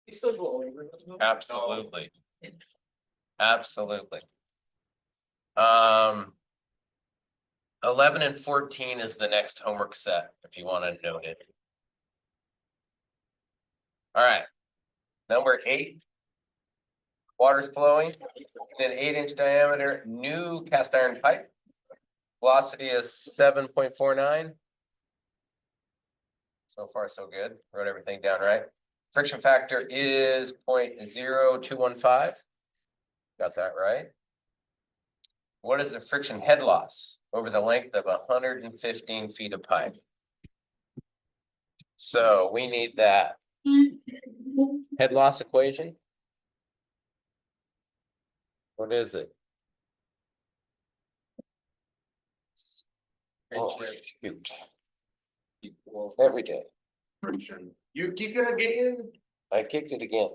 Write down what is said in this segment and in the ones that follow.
You still go over. Absolutely. Absolutely. 11 and 14 is the next homework set, if you want to note it. All right. Number 8. Water's flowing in an 8-inch diameter new cast iron pipe. Velocity is 7.49. So far, so good. Wrote everything down right. Friction factor is 0.0215. Got that right. What is the friction head loss over the length of 115 feet of pipe? So we need that head loss equation. What is it? Oh, shoot. Every day. Friction. You kick it again? I kicked it again.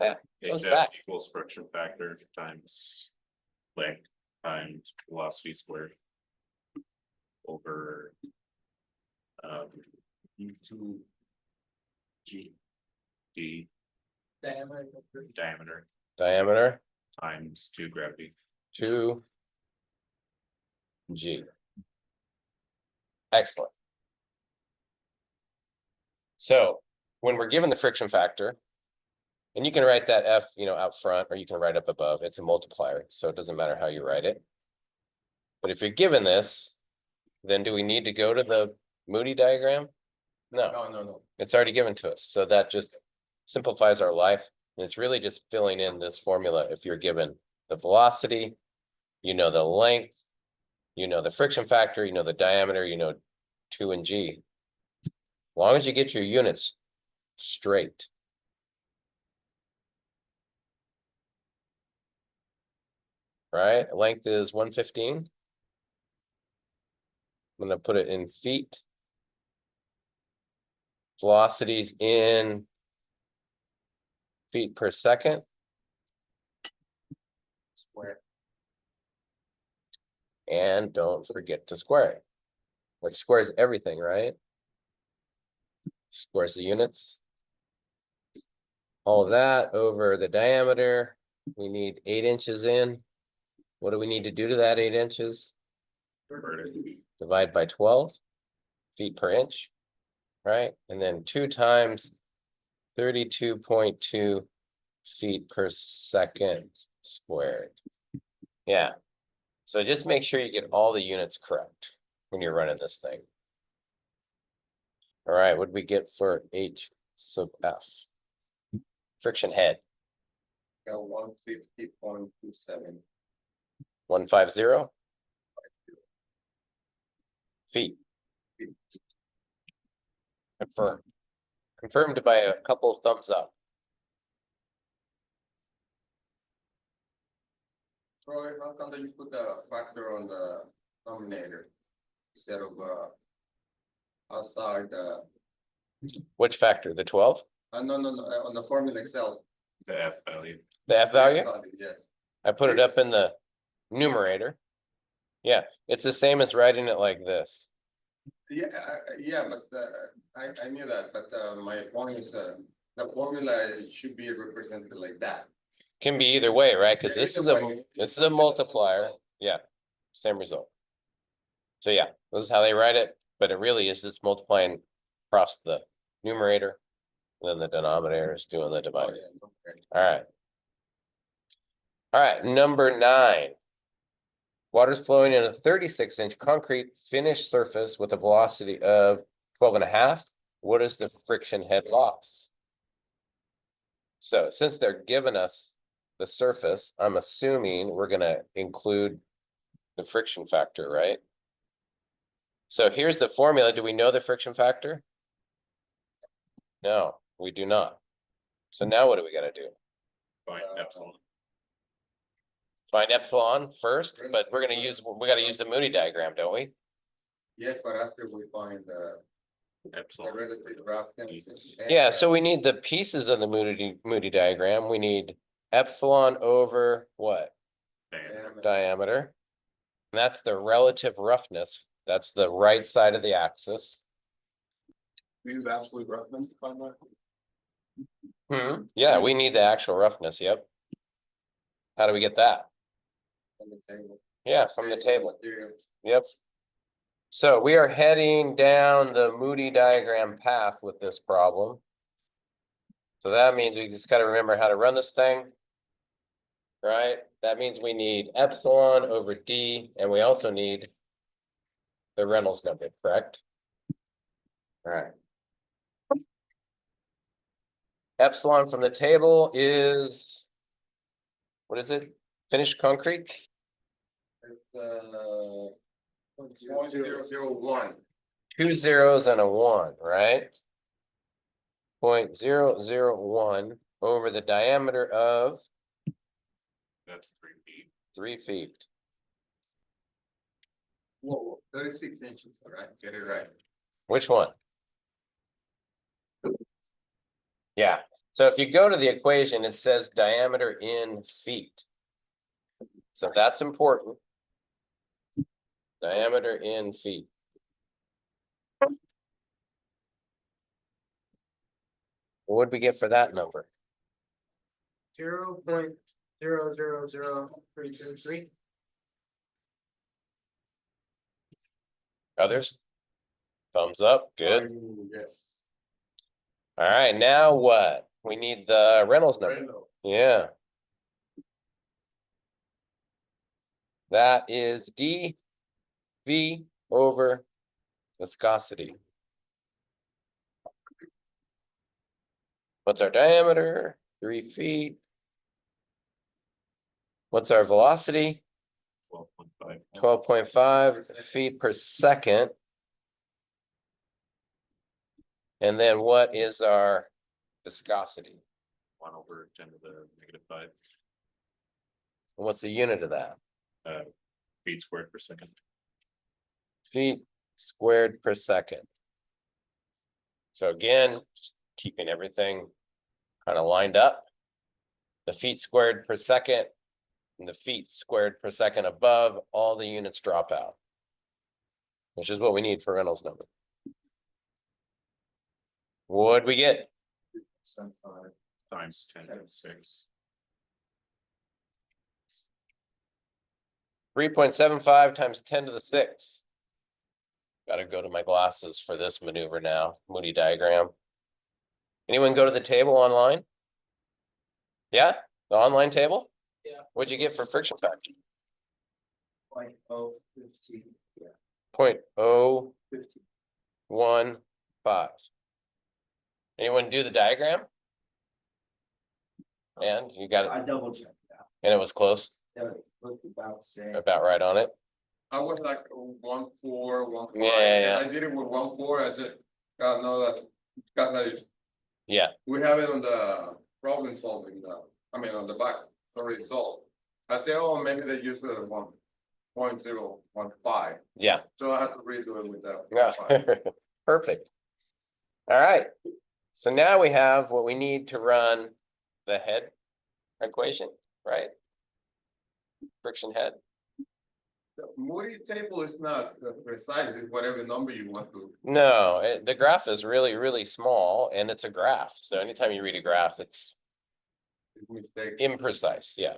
Yeah, goes That back. equals friction factor times length times velocity squared over U2 G. d Diameter. Diameter times 2 gravity. 2 G. Excellent. So when we're given the friction factor, and you can write that F, out front, or you can write up above. It's a multiplier, so it doesn't matter how you write it. But if you're given this, then do we need to go to the Moody diagram? No. No. It's already given to us. So that just simplifies our life. And it's really just filling in this formula. If you're given the velocity, the length, the friction factor, the diameter, 2 and G. As long as you get your units straight. Right? Length is 115. I'm going to put it in feet. Velocities in feet per second. Square. And don't forget to square it, which squares everything, right? Squares the units. All of that over the diameter. We need 8 inches in. What do we need to do to that 8 inches? Divide by 12 feet per inch, right? And then 2 times 32.2 feet per second squared. Yeah. So just make sure you get all the units correct when you're running this thing. All right, what did we get for H sub F? Friction head. 150.27. 150. Feet. Confirmed. Confirmed by a couple of thumbs up. Troy, how come that you put the factor on the denominator instead of outside the? Which factor? The 12? No, on the formula itself. The F value. The F value? Yes. I put it up in the numerator. Yeah, it's the same as writing it like this. Yeah, but I knew that, but my point is the formula should be represented like that. Can be either way, right? Because Yeah, this is either a way, this is a multiplier. result. Yeah, same result. So yeah, this is how they write it, but it really is just multiplying across the numerator, and then the denominator is doing the Oh, dividing. yeah, okay. All right, number 9. Water's flowing in a 36-inch concrete finished surface with a velocity of 12.5. What is the friction head loss? So since they're giving us the surface, I'm assuming we're going to include the friction factor, right? So here's the formula. Do we know the friction factor? No, we do not. So now what do we got to do? Find epsilon. Find epsilon first, but we got to use the Moody diagram, don't we? Yes, but after we find the Epsilon. relative roughness. Yeah, so we need the pieces of the Moody diagram. We need epsilon over what? Diameter. And that's the relative roughness. That's the right side of the axis. We use absolute roughness to find that. Yeah, we need the actual roughness, yep. How do we get that? On the table. Yeah, from the table, Material. yep. So we are heading down the Moody diagram path with this problem. So that means we just gotta remember how to run this thing. Right, that means we need epsilon over D, and we also need the Reynolds number, correct? All right. Epsilon from the table is, what is it? Finished concrete? It's 0.001. 2 zeros and a 1, right? 0.001 over the diameter of That's 3 feet. 3 feet. Whoa, 36 inches, all right, get it right. Which one? Yeah, so if you go to the equation, it says diameter in feet. So that's important. Diameter in feet. What would we get for that number? 0.000323. Others? Thumbs up, good. Yes. All right, now what? We need the Reynolds number. Reynolds. Yeah. That is D V over viscosity. What's our diameter? 3 feet. What's our velocity? 12.5. 12.5 feet per second. And then what is our viscosity? 1 over 10 to the -5 And what's the unit of that? feet squared per second. Feet squared per second. So again, just keeping everything kind of lined up. The feet squared per second and the feet squared per second above, all the units drop out, which is what we need for Reynolds number. What'd we get? 5 times 10 to the 6. 3.75 times 10 to the 6. Gotta go to my glasses for this maneuver now, Moody diagram. Anyone go to the table online? Yeah, the online table? Yeah. What'd you get for friction factor? 0.015. Yeah. 0.015. Anyone do the diagram? And you got it, I double checked that. and it was close, That looked about the same. about right on it. I was like 1.4, 1.5. Yeah. And I did it with 1.4. I said, God, no, that Yeah, we have it on the problem solving. On the back already solved. I say, oh, maybe they use 1.015. yeah. So I have to redo it with that. Yeah, 0.5. perfect. All right, so now we have what we need to run the head equation, right? Friction head. The Moody table is not precise, it's whatever number you want to. No, the graph is really, really small and it's a graph. So anytime you read a graph, it's Mistake. imprecise, yeah.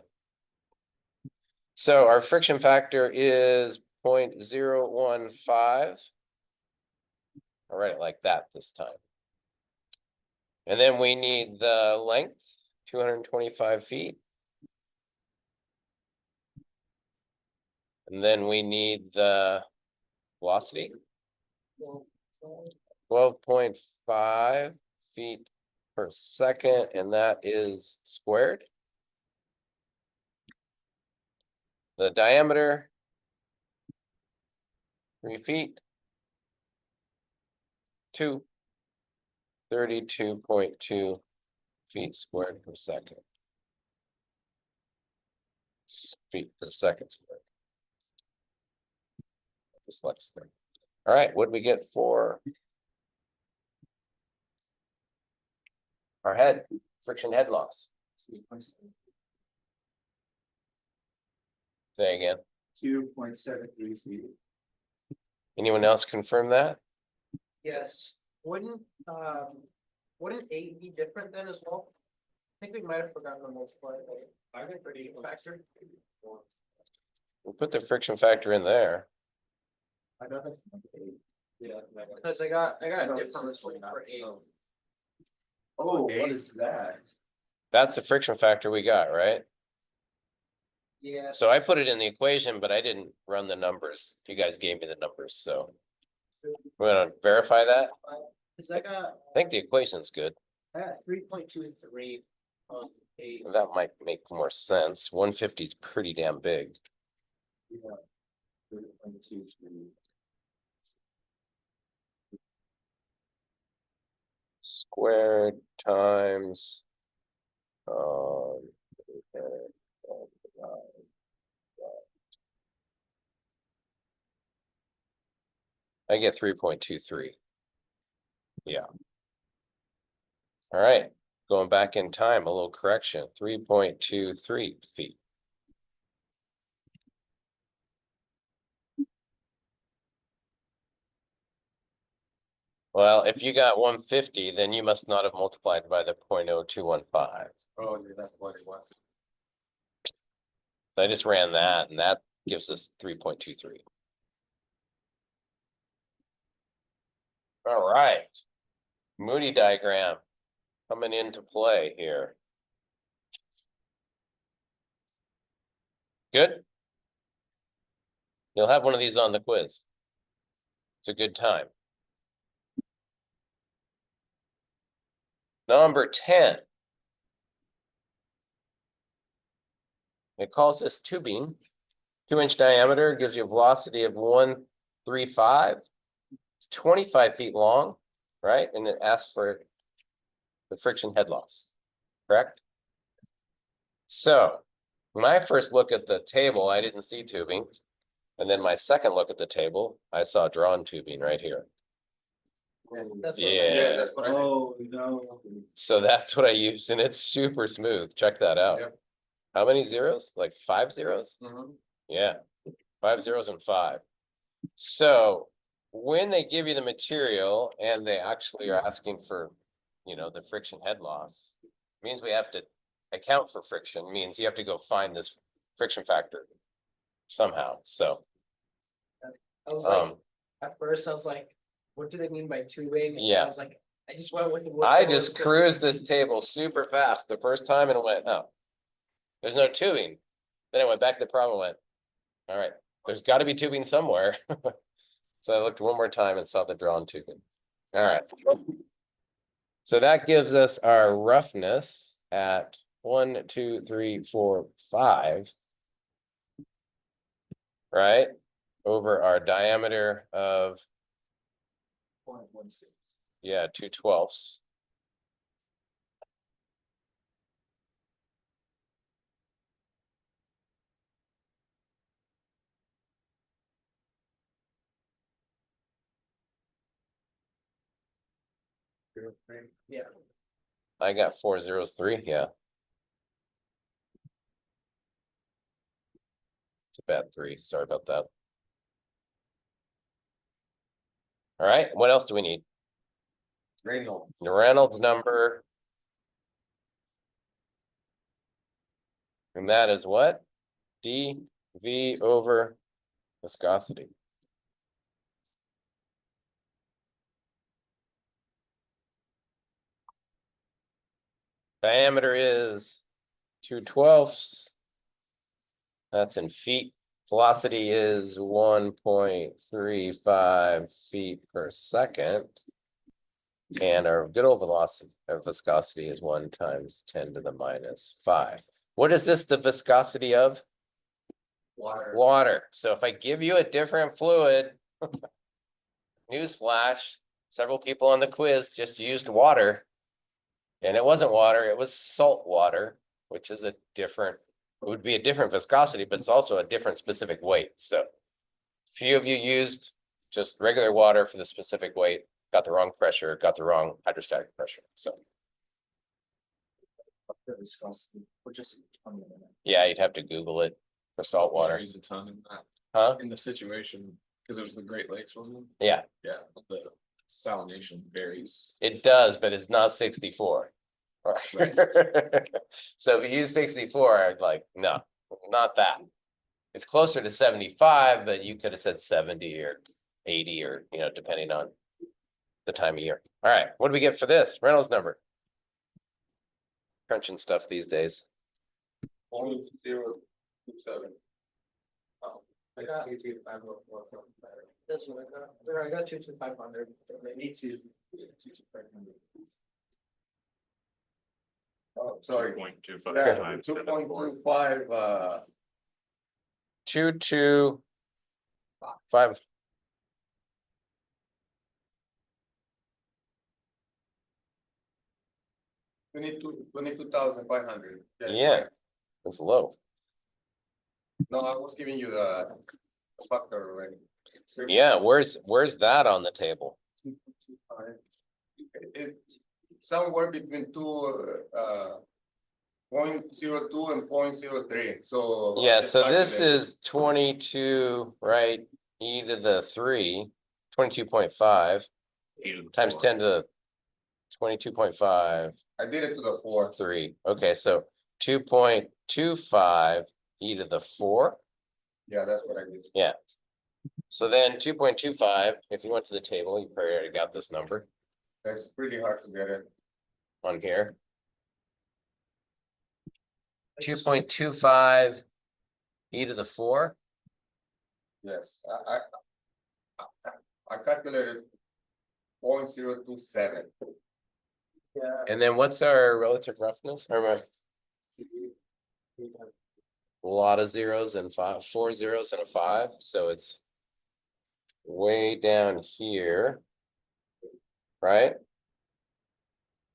So our friction factor is 0.015. I'll write it like that this time. And then we need the length, 225 feet. And then we need the velocity, 12.5 feet per second, and that is squared. The diameter, 3 feet. 32.2 feet squared per second. Feet per second squared. Dyslexia. All right, what did we get for our head, friction head loss? Say again. 2.73 feet. Anyone else confirm that? Yes, wouldn't 8 be different then as well? think we might have forgotten the multiplier, but I think pretty factor. We'll put the friction factor in there. I got it from eight. Yeah. Cause I got No, a this different is result not- for 8. Oh, what Eight. is that? That's the friction factor we got, right? Yeah. So I put it in the equation, but I didn't run the numbers. You guys gave me the numbers, so. We're gonna verify that. Cause I got I think the equation's good. 3.23 on 8. That might make more sense. 150 is pretty damn big. Yeah. 3.23. Squared times. I get 3.23. Yeah. All right, going back in time, a little correction, 3.23 feet. Well, if you got 150, then you must not have multiplied by the 0.0215. Oh, yeah, that's what it was. I just ran that and that gives us 3.23. All right. Moody diagram coming into play here. Good. You'll have one of these on the quiz. It's a good time. Number 10. It calls this tubing, 2-inch diameter, gives you a velocity of 135. It's 25 feet long, right? And it asks for the friction head loss, correct? So when I first look at the table, I didn't see tubing. And then my second look at the table, I saw drawn tubing right here. And- That's Yeah. That's what I did. Oh, no. So that's what I use, and it's super smooth. Check that out. Yep. How many zeros? Like 5 zeros? Mhm. Yeah, 5 zeros and 5. So when they give you the material and they actually are asking for, the friction head loss, means we have to account for friction, means you have to go find this friction factor somehow. So, I was like, um, at first I was like, what do they mean by tubing? And Yeah. I was like, I just went with what I there was just to- cruised this table super fast the first time and it went, oh, there's no tubing. Then I went back to the problem and went, all right, there's got to be tubing somewhere. So I looked one more time and saw the drawn tubing. All right. So that gives us our roughness at 1, 2, 3, 4, 5. Right? Over our diameter of, 0.16. yeah, 2/12. Yeah. I got 403, yeah. It's a bad 3, sorry about that. All right, what else do we need? Reynolds. The Reynolds number. And that is what? dV over viscosity. Diameter is 2/12. That's in feet. Velocity is 1.35 feet per second. And our good old velocity of viscosity is 1 times 10 to the minus 5. What is this the viscosity of? Water. Water. So if I give you a different fluid, newsflash, several people on the quiz just used water. And it wasn't water, it was salt water, which is a different, would be a different viscosity, but it's also a different specific weight. So few of you used just regular water for the specific weight, got the wrong pressure, got the wrong hydrostatic pressure. So The viscosity, or just. yeah, you'd have to Google it for salt water. Varies a ton in that, Huh? in the situation, because it was the Great Lakes, wasn't it? Yeah, Yeah, but the salination varies. it does, but it's not 64. So if you use 64, I'd like, no, not that. It's closer to 75, but you could have said 70 or 80 or, depending on the time of year. All right, what do we get for this? Reynolds number. Crunching stuff these days. 0.027. I got this one, I got 2,500. Me too. Oh, sorry. 2.25 Yeah, times. 2.25, 2, 2, 5. twenty-two thousand five hundred. Yeah. It's low. No, I was giving you the factor already. Yeah, where's that on the table? It, somewhere between 0.02 and 0.03, so. I Yeah, just so this calculated. is 22, right? E to the 3, 22.5 times 10 to the 22.5, I did it to the 4. 3. Okay, so 2.25 e to the 4. Yeah, that's what I did. Yeah. So then 2.25, if you went to the table, you probably already got this number That's pretty hard to get it. on here. 2.25 e to the 4. Yes, I calculated 0.027. Yeah. And then what's our relative roughness? Or a lot of zeros and 4 zeros and a 5, so it's way down here, right?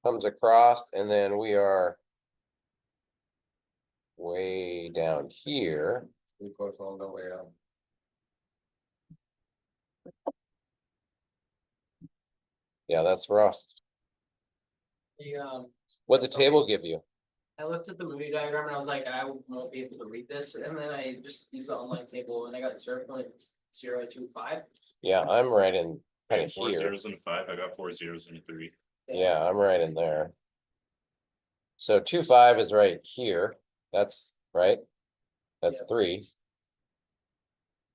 Comes across, and then we are way down here. It goes all the way up. Yeah, that's rough. What'd the table give you? I looked at the movie diagram and I was like, I won't be able to read this, and then I just used the online table and I got 0.025. Yeah, I'm right in kind of 4 here. zeros and a 5. I got 4 zeros and a 3. Yeah, I'm right in there. So 2.5 is right here. That's right. That's Yeah. 3.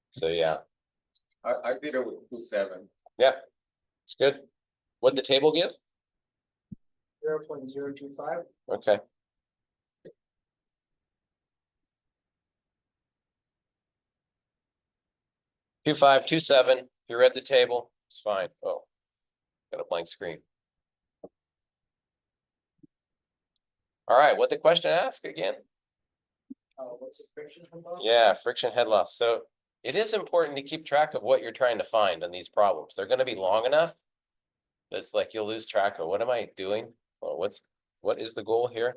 So yeah, I did it with 2.7. yeah, it's good. What'd the table give? 0.025. Okay. Two five, 2.7. If you read the table, it's fine. Oh, got a blank screen. All right, what the question ask again? What's the friction involved? Yeah, friction head loss. So it is important to keep track of what you're trying to find on these problems. They're going to be long enough. It's like you'll lose track of what am I doing? Well, what is the goal here?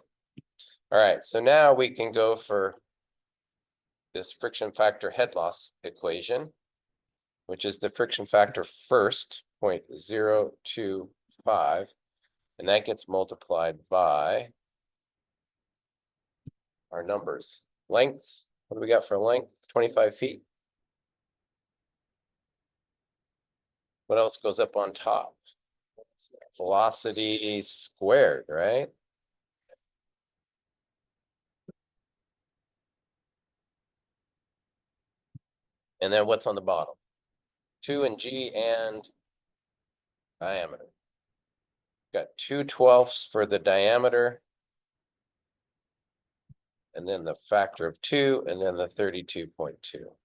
All right, so now we can go for this friction factor head loss equation, which is the friction factor first, 0.025, and that gets multiplied by our numbers. Length, what do we got for length? 25 feet. What else goes up on top? Velocity squared, right? And then what's on the bottom? 2 and G and diameter. Got 2/12 for the diameter. And then the factor of 2, and then the 32.2.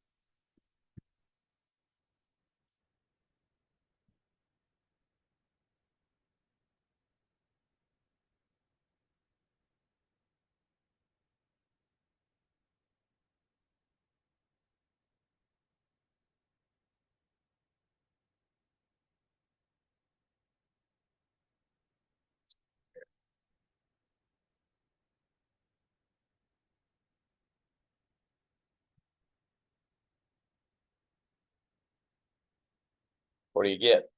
What do you get?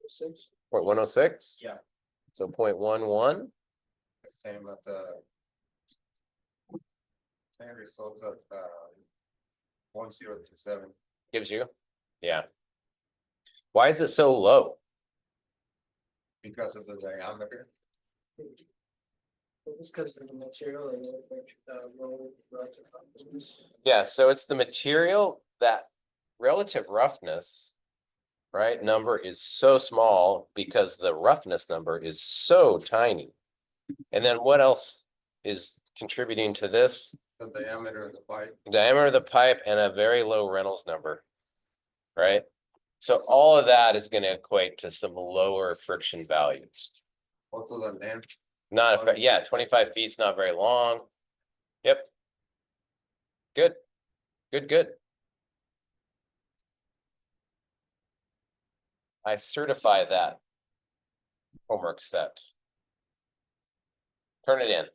0.106? Yeah. So 0.11? Same at same results at 1027. Gives you? Yeah. Why is it so low? Because of the diameter. Just because of the material and low relative roughness. Yeah, so it's the material that relative roughness. Right, number is so small because the roughness number is so tiny. And then what else is contributing to this? The diameter of the pipe. Diameter of the pipe and a very low Reynolds number. Right? So all of that is gonna equate to some lower friction values. Also the length. Not, yeah, 25 feet is not very long. Yep. Good. Good. I certify that homework set. Turn it in.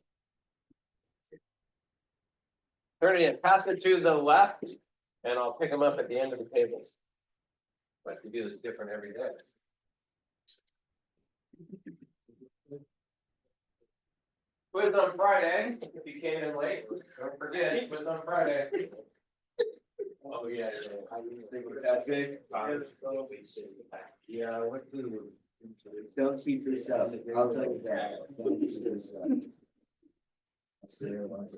Turn it in, pass it to the left, and I'll pick them up at the end of the tables. But we do this different every day. Quiz on Friday, if you came in late, don't forget, quiz on Friday. Oh, yeah. I didn't think it was that big. Yeah, what do? Don't keep this up, I'll tell you that. Don't keep this up. I'll say it once.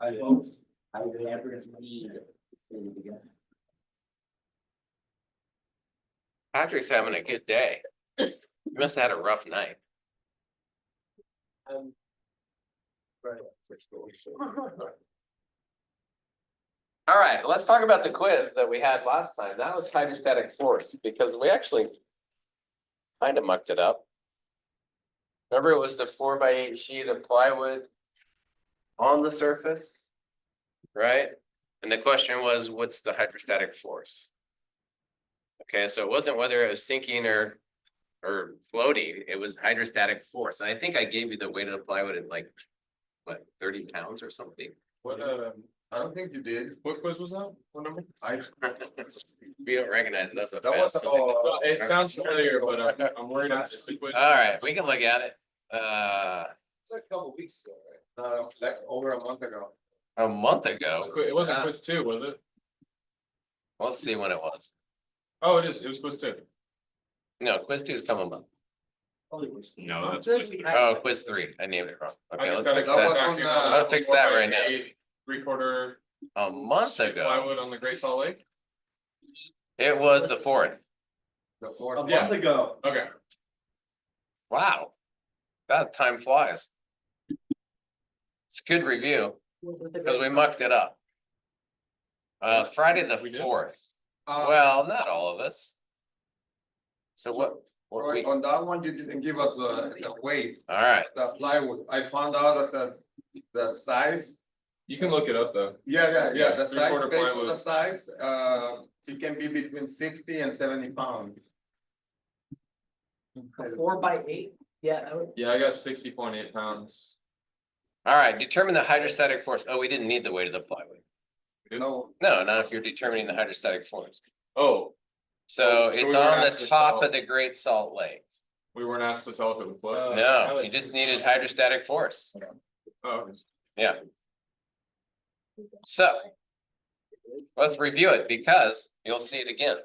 I hope I would never need it again. Patrick's having a good day. He must have had a rough night. All right, let's talk about the quiz that we had last time. That was hydrostatic force, because we actually kind of mucked it up. Remember, it was the 4x8 sheet of plywood on the surface, right? And the question was, what's the hydrostatic force? Okay, so it wasn't whether it was sinking or floating, it was hydrostatic force. And I think I gave you the weight of the plywood at like, what, 30 pounds or something? What, I don't think you did. what quiz was that? What number? I, We don't recognize it, that's a that was, bad. Well, it sounds familiar, but I'm worried it's just a quiz. All right, we can look at it. a couple weeks ago, right? Like over a month ago. A month ago. It wasn't Yeah. quiz 2, was it? Let's see when it was. Oh, it is, it was quiz 2. No, quiz 2 is coming up. No, that's quiz 3. Oh, quiz 3, I named it wrong. Okay, let's got fix that that. was exactly on, how I'll fix that right now. 4x8, 3/4 A month ago, plywood on the Great Salt Lake. it was the 4th. The A fourth. Yeah. month ago. Okay. Wow. That time flies. It's a good review, because we mucked it up. Friday the We did? 4th. Well, not all of us. So what we, On that one, you didn't give us the weight, all right, the plywood. I found out that the size. You can look it up though. Yeah, the size, Three-quarter based on plywood. the size, it can be between 60 and 70 pounds. A 4x8, yeah, I would. Yeah, I got 60.8 pounds. all right, determine the hydrostatic force. Oh, we didn't need the weight of the plywood. No, No, not if you're determining the hydrostatic force. Oh, So So it's we were on asked the to top tell- of the Great Salt Lake. we weren't asked to tell if it would float. No, you just needed hydrostatic force. Oh, Yeah. So let's review it because you'll see it again.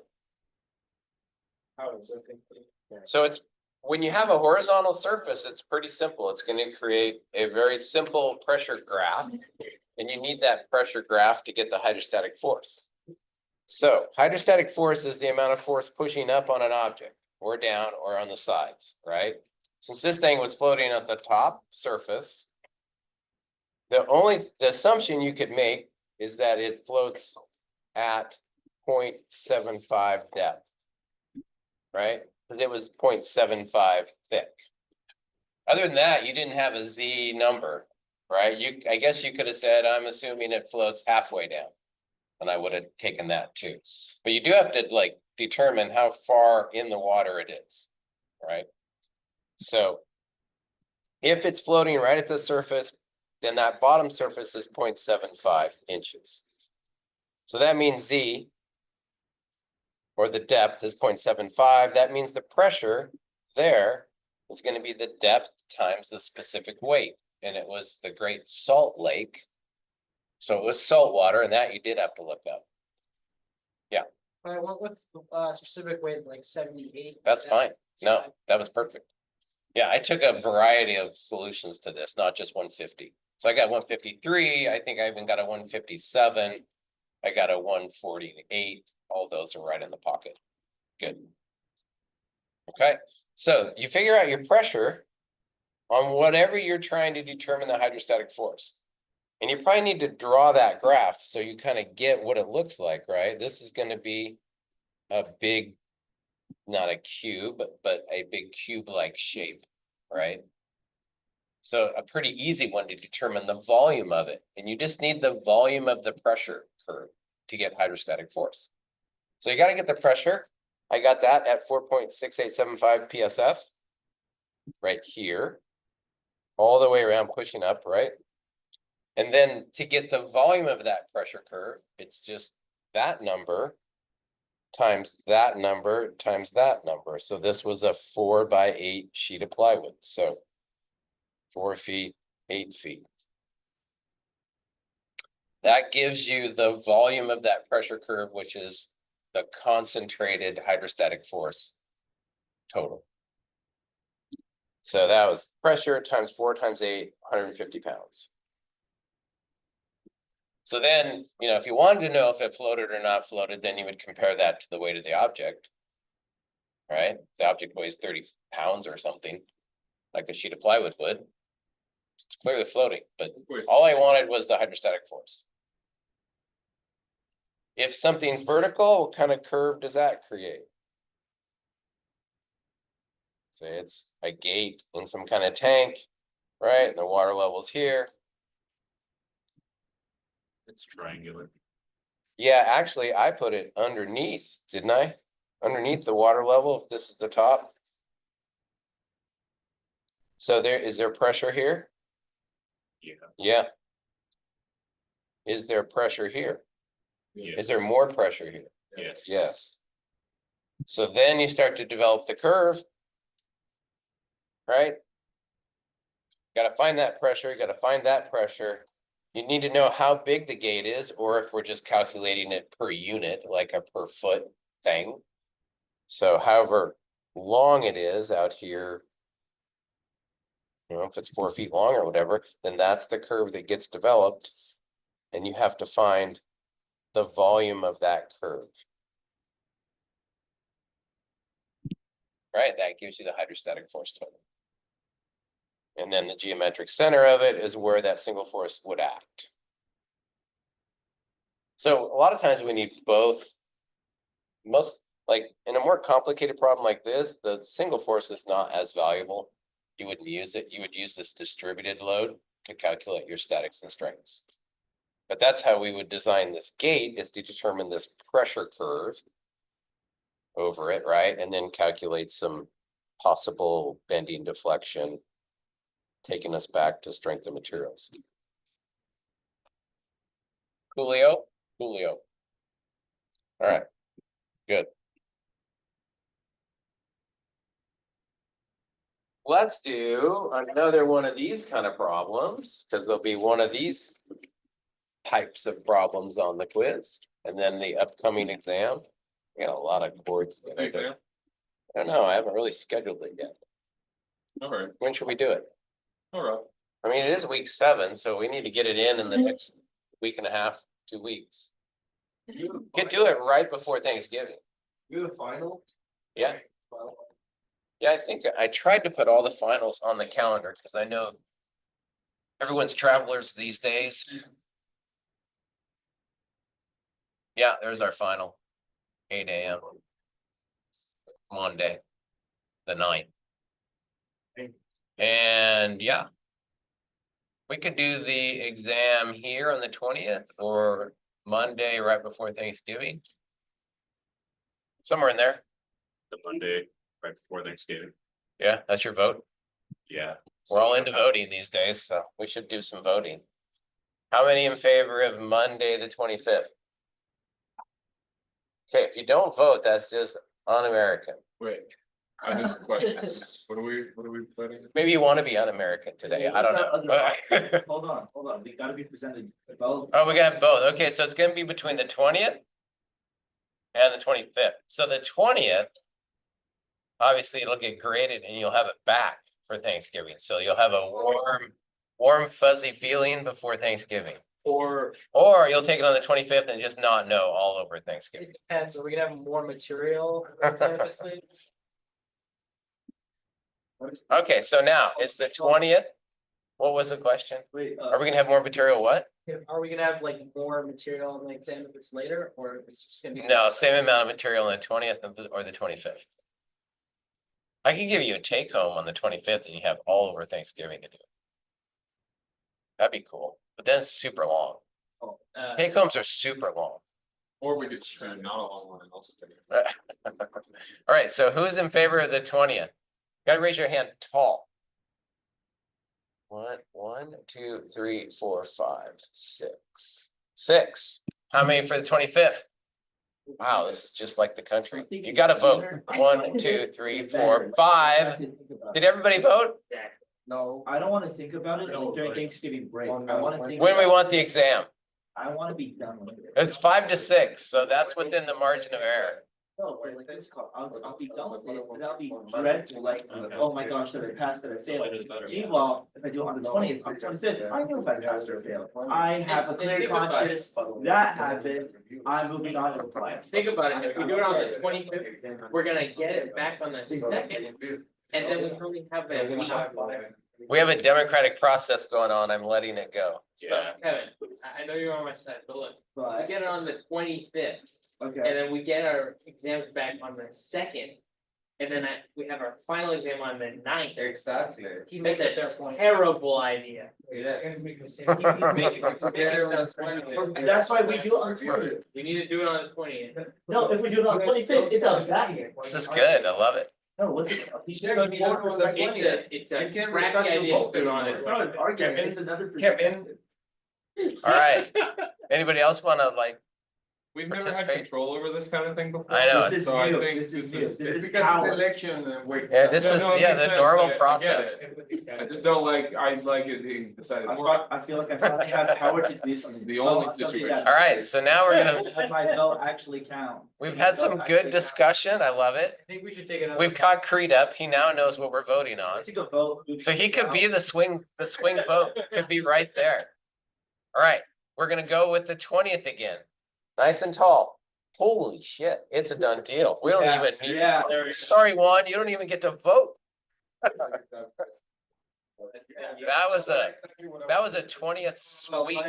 So it's, when you have a horizontal surface, it's pretty simple. It's going to create a very simple pressure graph. And you need that pressure graph to get the hydrostatic force. So hydrostatic force is the amount of force pushing up on an object or down or on the sides, right? Since this thing was floating at the top surface, the assumption you could make is that it floats at 0.75 depth. Right? Because it was 0.75 thick. Other than that, you didn't have a Z number, right? I guess you could have said, I'm assuming it floats halfway down. And I would have taken that too. But you do have to like determine how far in the water it is, right? So if it's floating right at the surface, then that bottom surface is 0.75 inches. So that means Z, or the depth, is 0.75. That means the pressure there is going to be the depth times the specific weight. And it was the Great Salt Lake. So it was salt water, and that you did have to look up. Alright, what's the specific weight, like 78? That's fine. No, that was perfect. Yeah, I took a variety of solutions to this, not just 150. So I got 153, I think I even got a 157. I got a 148, all those are right in the pocket. Good. Okay, so you figure out your pressure on whatever you're trying to determine the hydrostatic force. And you probably need to draw that graph so you kind of get what it looks like, right? This is going to be a big, not a cube, but a big cube-like shape, right? So a pretty easy one to determine the volume of it. And you just need the volume of the pressure curve to get hydrostatic force. So you got to get the pressure. I got that at 4.6875 PSF right here, all the way around pushing up, right? And then to get the volume of that pressure curve, it's just that number times that number times that number. So this was a 4x8 sheet of plywood. So 4 feet, 8 feet. That gives you the volume of that pressure curve, which is the concentrated hydrostatic force total. So that was pressure times 4 times 8, 150 pounds. So then, you know, if you wanted to know if it floated or not floated, then you would compare that to the weight of the object. Right? If the object weighs 30 pounds or something, like a sheet of plywood would, it's clearly floating, but all I wanted was the hydrostatic force. If something's vertical, what kind of curve does that create? Say it's a gate in some kind of tank, right? And the water level's here. It's triangular. Yeah, actually, I put it underneath, didn't I? Underneath the water level, if this is the top. So is there pressure here? Yeah. Yeah. Is there pressure here? Yes. Is there more pressure here? Yes. Yes. So then you start to develop the curve, right? Got to find that pressure, you got to find that pressure. You need to know how big the gate is, or if we're just calculating it per unit, like a per foot thing. So however long it is out here, you know, if it's 4 feet long or whatever, then that's the curve that gets developed. And you have to find the volume of that curve. Right, that gives you the hydrostatic force total. And then the geometric center of it is where that single force would act. So a lot of times we need both. Most, like in a more complicated problem like this, the single force is not as valuable. You wouldn't use it. You would use this distributed load to calculate your statics and strengths. But that's how we would design this gate, is to determine this pressure curve over it, right? And then calculate some possible bending, deflection, taking us back to strength of materials. Coolio? Coolio. All right, good. Let's do another one of these kind of problems, because there'll be one of these types of problems on the quiz, and then the upcoming exam. We got a lot of chords that I don't know, I haven't really scheduled it yet. All right, When should we do it? all right. I mean, it is week 7, so we need to get it in the next week and a half, 2 weeks. Could do it right before Thanksgiving. Do the final? Yeah. Yeah, I think I tried to put all the finals on the calendar because I know everyone's travelers these days. Yeah, there's our final, 8 a.m. Monday, the 9th. And yeah, we could do the exam here on the 20th or Monday right before Thanksgiving. Somewhere in there. The Monday right before Thanksgiving. Yeah, that's your vote. Yeah. We're all into voting these days, so we should do some voting. How many in favor of Monday, the 25th? Okay, if you don't vote, that's just un-American. Wait, I just question. What are we planning? Maybe you want to be un-American today. I don't know. Hold on, they gotta be presented both. Oh, we got both. Okay, so it's gonna be between the 20th and the 25th. So the 20th, obviously it'll get graded and you'll have it back for Thanksgiving. So you'll have a warm fuzzy feeling before Thanksgiving. Or Or you'll take it on the 25th and just not know all over Thanksgiving. It depends, are we gonna have more material? simultaneously? Okay, so now it's the 20th. What was the question? Wait, Are we gonna have more material? What? Are we gonna have like more material in the exam if it's later, or if it's just gonna be? No, same amount of material on the 20th or the 25th. I can give you a take home on the 25th and you have all over Thanksgiving to do it. That'd be cool, but then it's super long. Take homes are super long. or we could just do not a long one and also take it. All right, so who's in favor of the 20th? Gotta raise your hand tall. One, two, three, 4, 5, 6. 6. How many for the 25th? Wow, this is just like the country. You gotta vote. 1, 2, 3, 4, 5. Did everybody vote? No. I don't wanna think about it during Thanksgiving break. I wanna think. When we about- want the exam? I wanna be done with it. It's 5 to 6, so that's within the margin of error. No, but like this call, I'll be done with it, without being dreadful, like, oh my gosh, did I pass, did I fail? Meanwhile, if I do it on the 20th, on the 25th, I know if I passed or failed. I have a clear conscience, that happened, I'm moving on to the plan. Think about it, if we do it on the 25th, we're gonna get it back on the 2nd, and then we only have a week. We have a democratic process going on. I'm letting it go. So Kevin, I know you're on my side, but look, we But, get it on the 25th, and okay, then we get our exams back on the 2nd. And then we have our final exam on the 9th. Exactly. He makes a terrible idea. Yeah. that's why we do it on the 20th. We need to do it on the 20th. No, if we do it on the 25th, it's a back. this is good. I love it. No, what's it? It's a It's a crappy idea to do it on It's it. not an argument, Kevin, it's another. Kevin. All right. Anybody else wanna like, We've never had Participate. control over this kind of thing before. I know. This is So I new, think this is new, this this It's is because of power. the election week. yeah, this No, is, no, it yeah, makes the sense. normal I get process. it. I just don't like, I like it being decided. I feel like I finally have power to do something. The only Something situation. that- All right, so now we're gonna, Let my vote actually count. we've had some good discussion. I love it. I think we should take another. We've caught Creed up. He now knows what we're voting on. I take a vote. So he could be the swing vote could be right there. All right, we're gonna go with the 20th again. Nice and tall. Holy shit, it's a done deal. We don't even need. Yeah. Sorry, Juan, you don't even get to vote. That was a 20th sweep.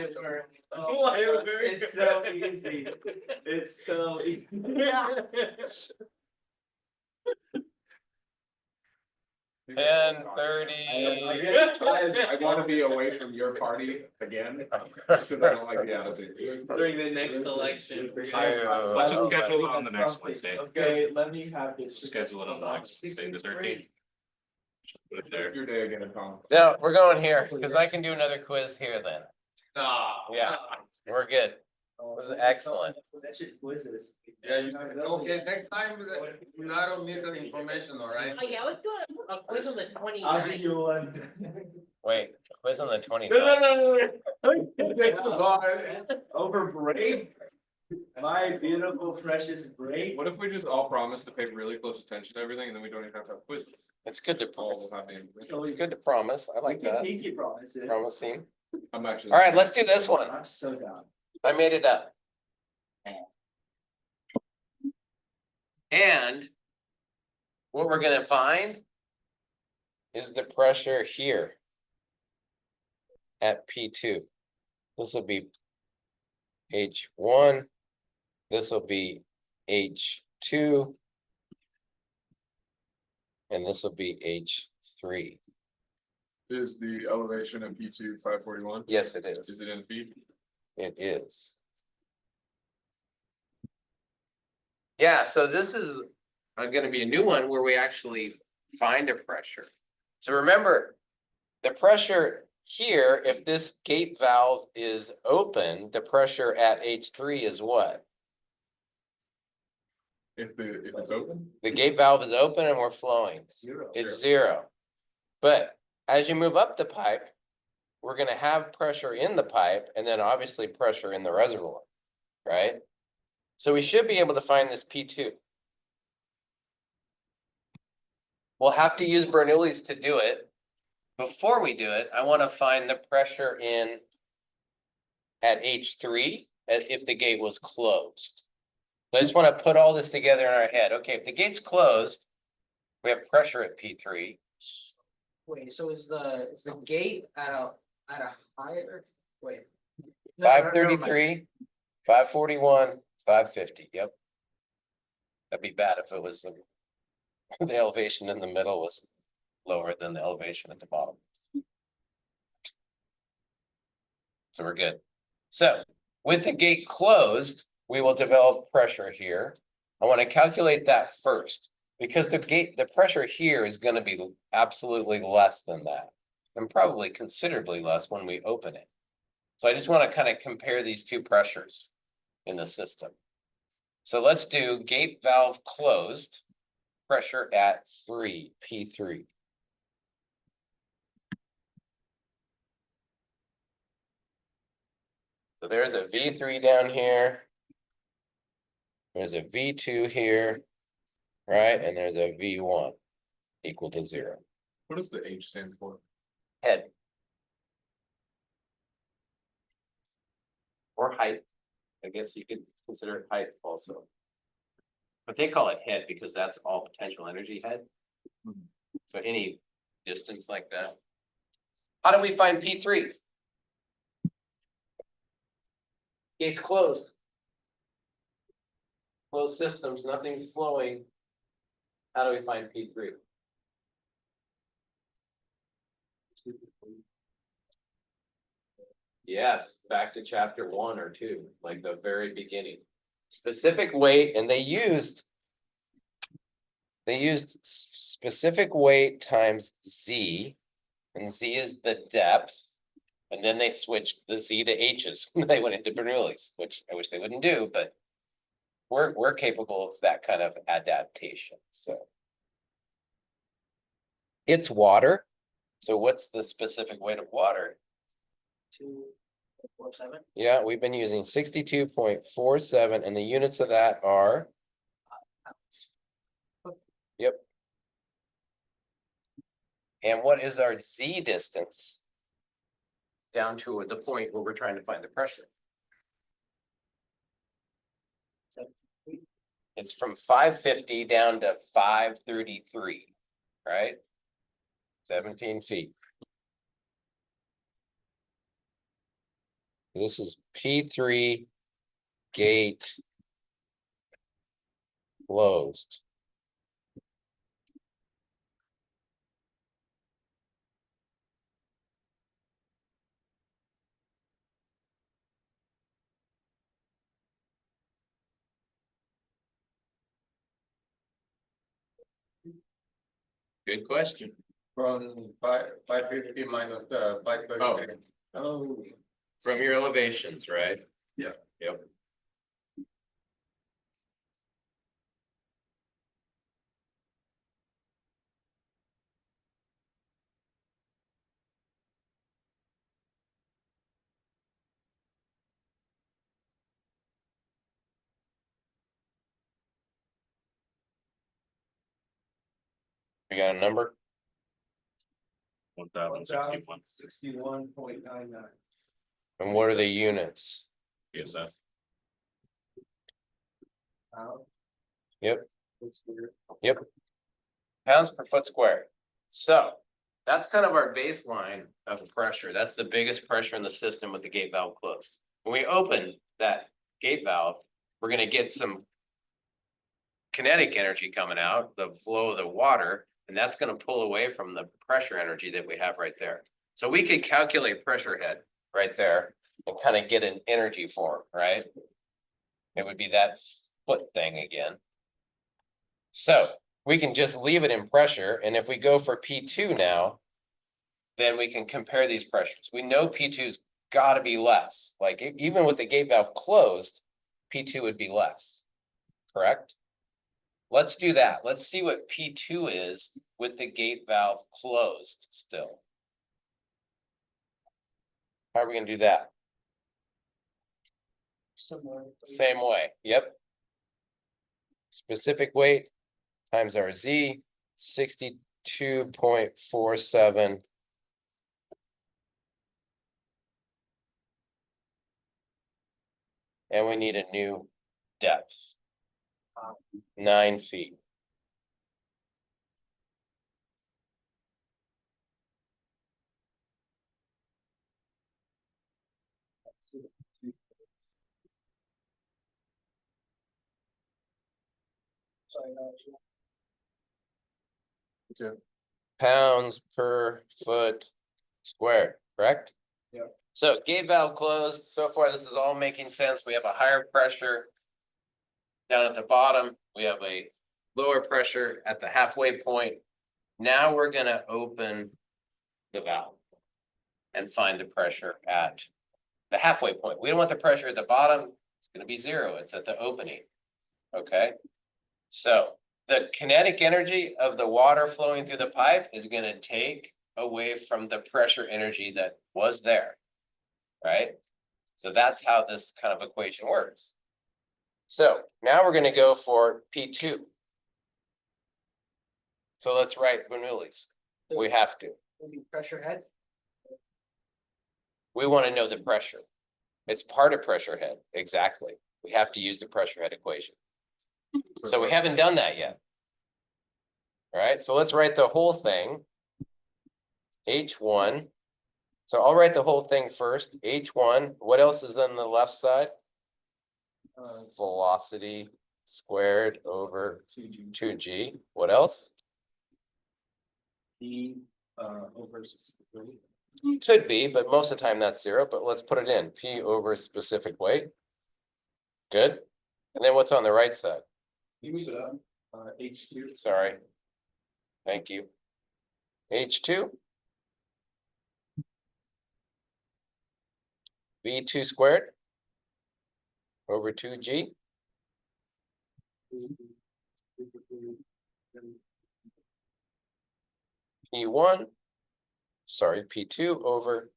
Oh, it's so easy. It's so easy. 10:30. I wanna be away from your party again, just cause I don't like the attitude. During the next election. Let's just schedule it on the next Something. Wednesday. Okay, let me have this. Schedule it on the next Wednesday, the 13th. Put it there. Your day again, Tom. No, we're going here, because I can do another quiz here then. Yeah, we're good. Was excellent. That shit quizzes. Yeah, okay, next time, we don't need the information, all right? Oh, yeah, I was doing a quiz on the I'll give 29th. you one. Wait, quiz on the 29th. No. Over break. My beautiful precious break. What if we just all promise to pay really close attention to everything and then we don't even have to have quizzes? It's good to All promise. will have the information. It's good to promise. I like We can that. pinky promise it. Promising. I'm actually. All right, let's do this one. I'm so down. I made it up. And what we're gonna find is the pressure here at P2. This will be H1. This will be H2. And this will be H3. Is the elevation of P2 541? Yes, it Is is. it in feet? It is. Yeah, so this is gonna be a new one where we actually find a pressure. So remember, the pressure here, if this gate valve is open, the pressure at H3 is what? If it's open? The gate valve is open and we're flowing. Zero. It's 0. But as you move up the pipe, we're gonna have pressure in the pipe and then obviously pressure in the reservoir, right? So we should be able to find this P2. We'll have to use Bernoulli's to do it. before we do it, I want to find the pressure in at H3 if the gate was closed. So I just want to put all this together in our head. Okay, if the gate's closed, we have pressure at P3. Wait, so is the gate at a higher, wait. 533, 541, 550, yep. That'd be bad if it was the elevation in the middle was lower than the elevation at the bottom. So we're good. So with the gate closed, we will develop pressure here. I want to calculate that first because the pressure here is going to be absolutely less than that and probably considerably less when we open it. So I just want to kind of compare these two pressures in the system. So let's do gate valve closed, pressure at 3, P3. So there's a V3 down here. There's a V2 here, right? And there's a V1 equal to 0. What does the H stand for? Head. Or height. I guess you could consider it height also. But they call it head because that's all potential energy head. So any distance like that. How do we find P3? Gates closed. Closed systems, nothing's flowing. How do we find P3? Yes, back to chapter 1 or 2, like the very beginning. Specific weight, and they used specific weight times Z, and Z is the depth. And then they switched the Z to H's. They went into Bernoulli's, which I wish they wouldn't do, but we're capable of that kind of adaptation. So it's water. So what's the specific weight of water? 2.47. Yeah, we've been using 62.47, and the units of that are. Yep. And what is our Z distance? Down to the point where we're trying to find the pressure. It's from 550 down to 533, right? 17 feet. This is P3 gate closed. Good question. From 550 minus 533. Oh. From your elevations, right? Yeah. Yep. We got a number? 1061 61.99. And what are the units? PSF. Yep. Yep. Pounds per foot square. So that's kind of our baseline of pressure. That's the biggest pressure in the system with the gate valve closed. When we open that gate valve, we're going to get some kinetic energy coming out, the flow of the water, and that's going to pull away from the pressure energy that we have right there. So we could calculate pressure head right there and kind of get an energy form, right? It would be that foot thing again. So we can just leave it in pressure. And if we go for P2 now, then we can compare these pressures. We know P2's got to be less. Like even with the gate valve closed, P2 would be less, correct? Let's do that. Let's see what P2 is with the gate valve closed still. How are we going to do that? Same way. Yep. Specific weight times our Z, 62.47 And we need a new depth. 9 feet. Pounds per foot squared, correct? Yep. So gate valve closed. So far, this is all making sense. We have a higher pressure down at the bottom. We have a lower pressure at the halfway point. Now we're gonna open the valve and find the pressure at the halfway point. We don't want the pressure at the bottom. It's gonna be 0. It's at the opening. Okay? So the kinetic energy of the water flowing through the pipe is gonna take away from the pressure energy that was there. Right? So that's how this kind of equation works. So now we're gonna go for P2. So let's write Bernoulli's. We have to. Maybe pressure head. We want to know the pressure. It's part of pressure head, exactly. We have to use the pressure head equation. So we haven't done that yet. All right, so let's write the whole thing. H1. So I'll write the whole thing first. H1, what else is on the left side? Velocity squared over 2G. What else? P over three. Could be, but most of the time that's 0, but let's put it in. P over specific weight. Good. And then what's on the right side? You move it up, H2. Sorry. Thank you. H2. V2 squared over 2G. P1, sorry, P2 over.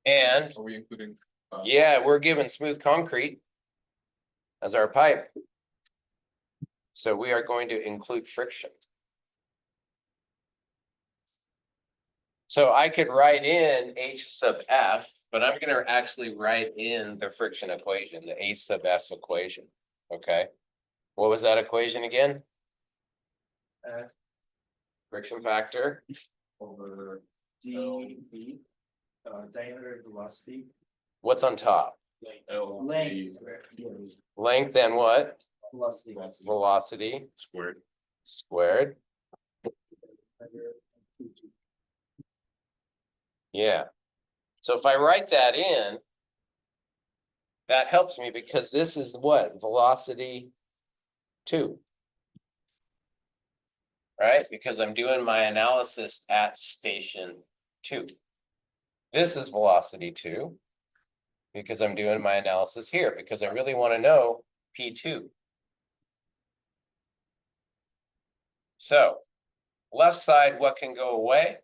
And Are we including? yeah, we're given smooth concrete as our pipe. So we are going to include friction. So I could write in H sub F, but I'm going to actually write in the friction equation, the H sub F equation. Okay. What was that equation again? Friction factor. Over d diameter velocity. What's on top? Length. Length and what? Velocity. Velocity Squared. squared. Yeah. So if I write that in, that helps me because this is what? Velocity 2. Right? Because I'm doing my analysis at station 2. This is velocity 2. Because I'm doing my analysis here, because I really want to know P2. So, left side, what can go away?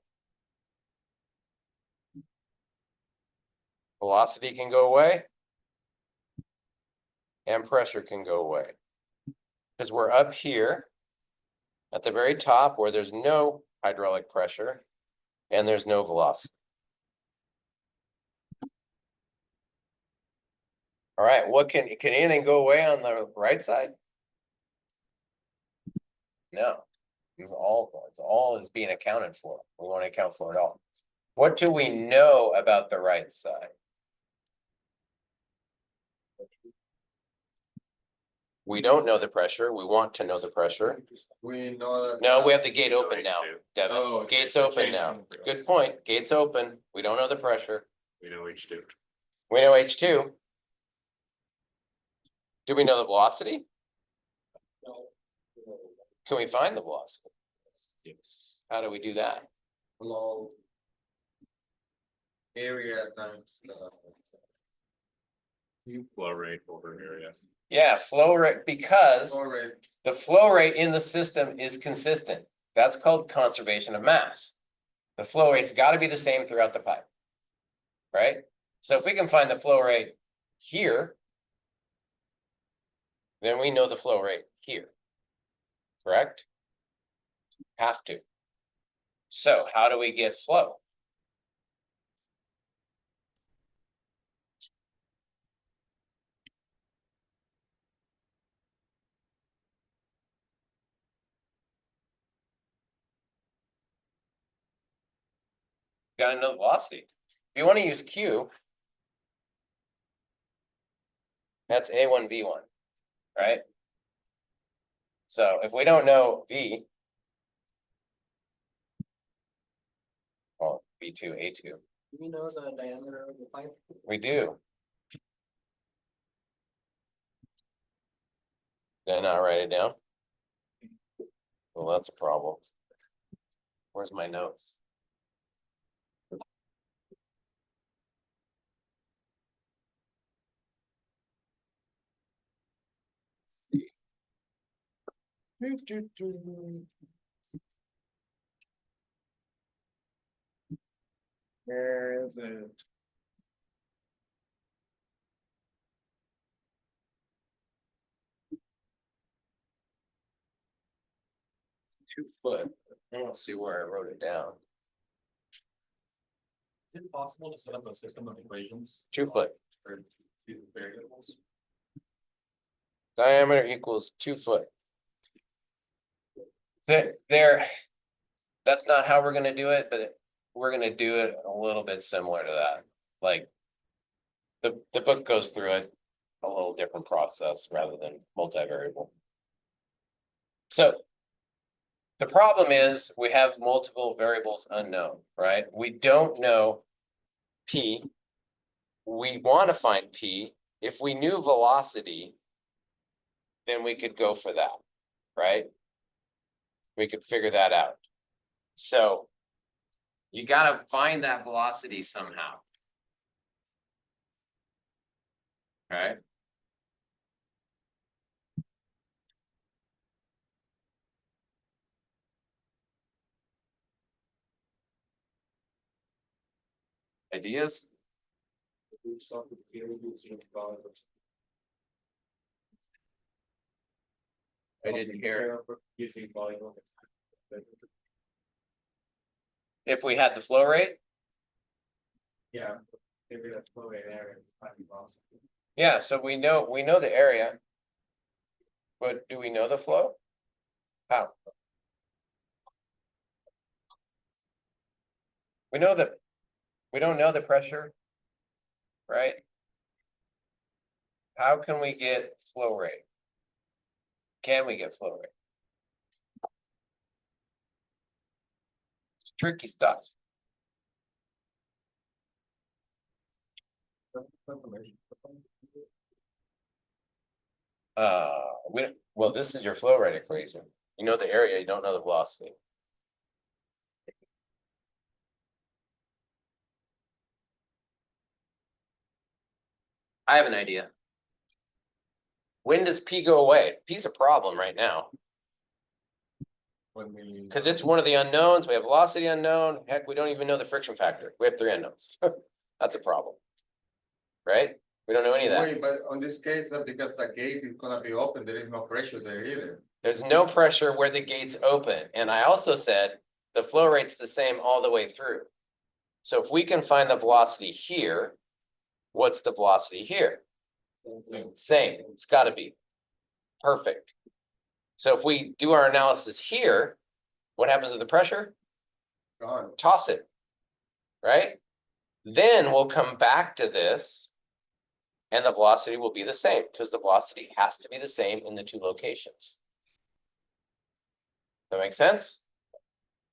Velocity can go away. And pressure can go away. Because we're up here at the very top where there's no hydraulic pressure and there's no velocity. All right, what can anything go away on the right side? No, it's all is being accounted for. We want to account for it all. What do we know about the right side? We don't know the pressure. We want to know the pressure. We know that. No, we have the gate open now, H2. Devin. Oh, okay. Gate's open Change now. from- Good point. Gate's open. We don't know the pressure. We know H2. We know H2. Do we know the velocity? Can we find the velocity? Yes. How do we do that? Flow. Area times Flow rate over area. Yeah, flow rate, because flow rate. the flow rate in the system is consistent. That's called conservation of mass. The flow rate's got to be the same throughout the pipe. Right? So if we can find the flow rate here, then we know the flow rate here. Correct? Have to. So how do we get flow? Gotta know the velocity. If you wanna use Q. That's A1, V1, right? So if we don't know V. Well, V2, A2, Do we know the diameter of the pipe? we do. Did I not write it down? Well, that's a problem. Where's my notes? Let's see. Where is it? .2 foot. I don't see where I wrote it down. Is it possible to set up a system of equations 2 foot. for two variables? Diameter equals 2 foot. That's not how we're gonna do it, but we're gonna do it a little bit similar to that. Like. The book goes through it a little different process rather than multivariable. So. The problem is we have multiple variables unknown, right? We don't know P. We want to find P. If we knew velocity, then we could go for that, right? We could figure that out. So you got to find that velocity somehow. Right? Ideas? I didn't hear. Using volume. If we had the flow rate? Yeah. Maybe that's flow rate area. Yeah, so we know the area. But do we know the flow? How? We know that we don't know the pressure, right? How can we get flow rate? Can we get flow rate? It's tricky stuff. Well, this is your flow rate equation. You know the area, you don't know the velocity. I have an idea. When does P go away? P's a problem right now. Because it's one of the unknowns. We have velocity unknown. Heck, we don't even know the friction factor. We have 3 unknowns. That's a problem. Right? We don't know any of that. Wait, but on this case, because the gate is gonna be open, there is no pressure there either. There's no pressure where the gate's open. And I also said the flow rate's the same all the way through. So if we can find the velocity here, what's the velocity here? Same. It's got to be. Perfect. So if we do our analysis here, what happens to the pressure? Gone. Toss it. Right? Then we'll come back to this. And the velocity will be the same because the velocity has to be the same in the 2 locations. That makes sense?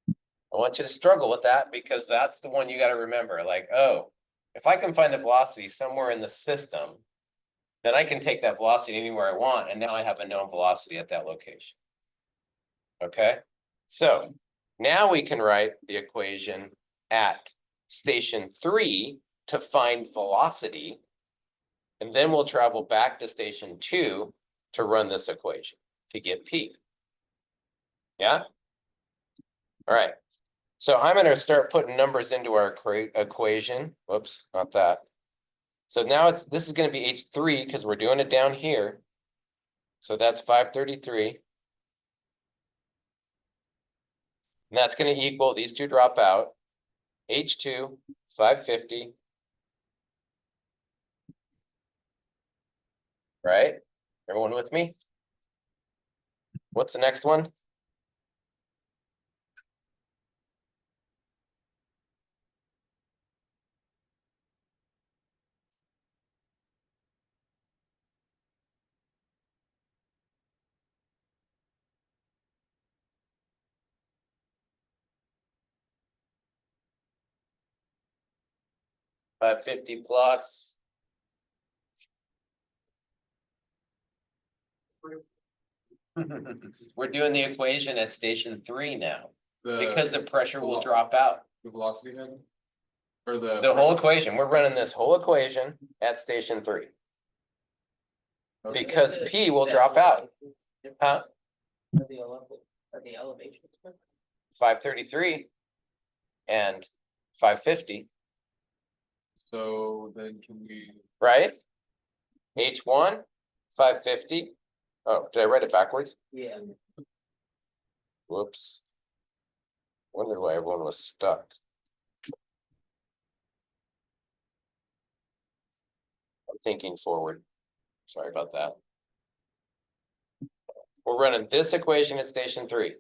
I want you to struggle with that because that's the one you got to remember. Like, oh, if I can find the velocity somewhere in the system, then I can take that velocity anywhere I want. And now I have a known velocity at that location. Okay, so now we can write the equation at station 3 to find velocity. And then we'll travel back to station 2 to run this equation to get P. Yeah? All right. So I'm going to start putting numbers into our equation. Whoops, not that. So now this is going to be H3 because we're doing it down here. So that's 533. And that's going to equal, these two drop out, H2, 550. Right? Everyone with me? What's the next one? 550 plus. We're doing the equation at station 3 now, because the pressure will drop out. The velocity head? Or The whole equation, we're running this whole equation at station 3, Okay. because P will drop out. Huh? The elevation. 533 and 550, So then can we, right? H1, 550. Oh, did I write it backwards? Yeah. Whoops. Wondered why everyone was stuck. I'm thinking forward. Sorry about that. We're running this equation at station 3.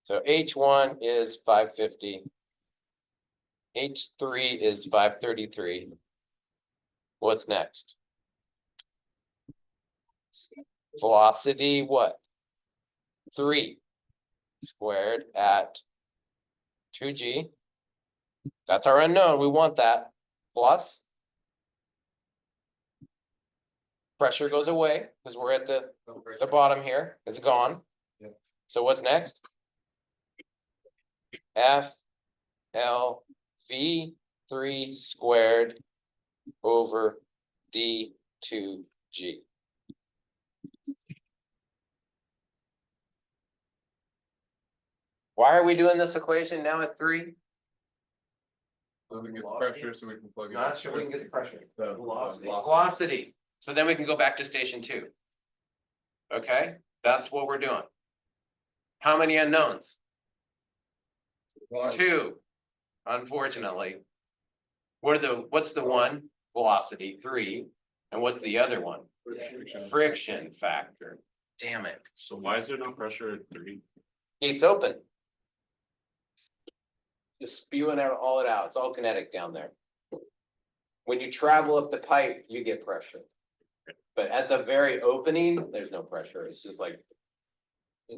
So H1 is 550. H3 is 533. What's next? Velocity, what? 3 squared at 2g. That's our unknown. We want that. Plus pressure goes away because we're at the bottom here. It's gone. Yeah. So what's next? F L V 3 squared over D 2g. Why are we doing this equation now at 3? so we can get the pressure, so we can plug it. Not sure we can get the pressure. The Velocity. So then we can go back to station 2. Okay, that's what we're doing. How many unknowns? 2, unfortunately. What's the one? Velocity, 3. And what's the other one? Friction factor. Damn it. So why is there no pressure at 3? Gates open. Just spewing out all it out. It's all kinetic down there. When you travel up the pipe, you get pressure. But at the very opening, there's no pressure. It's just like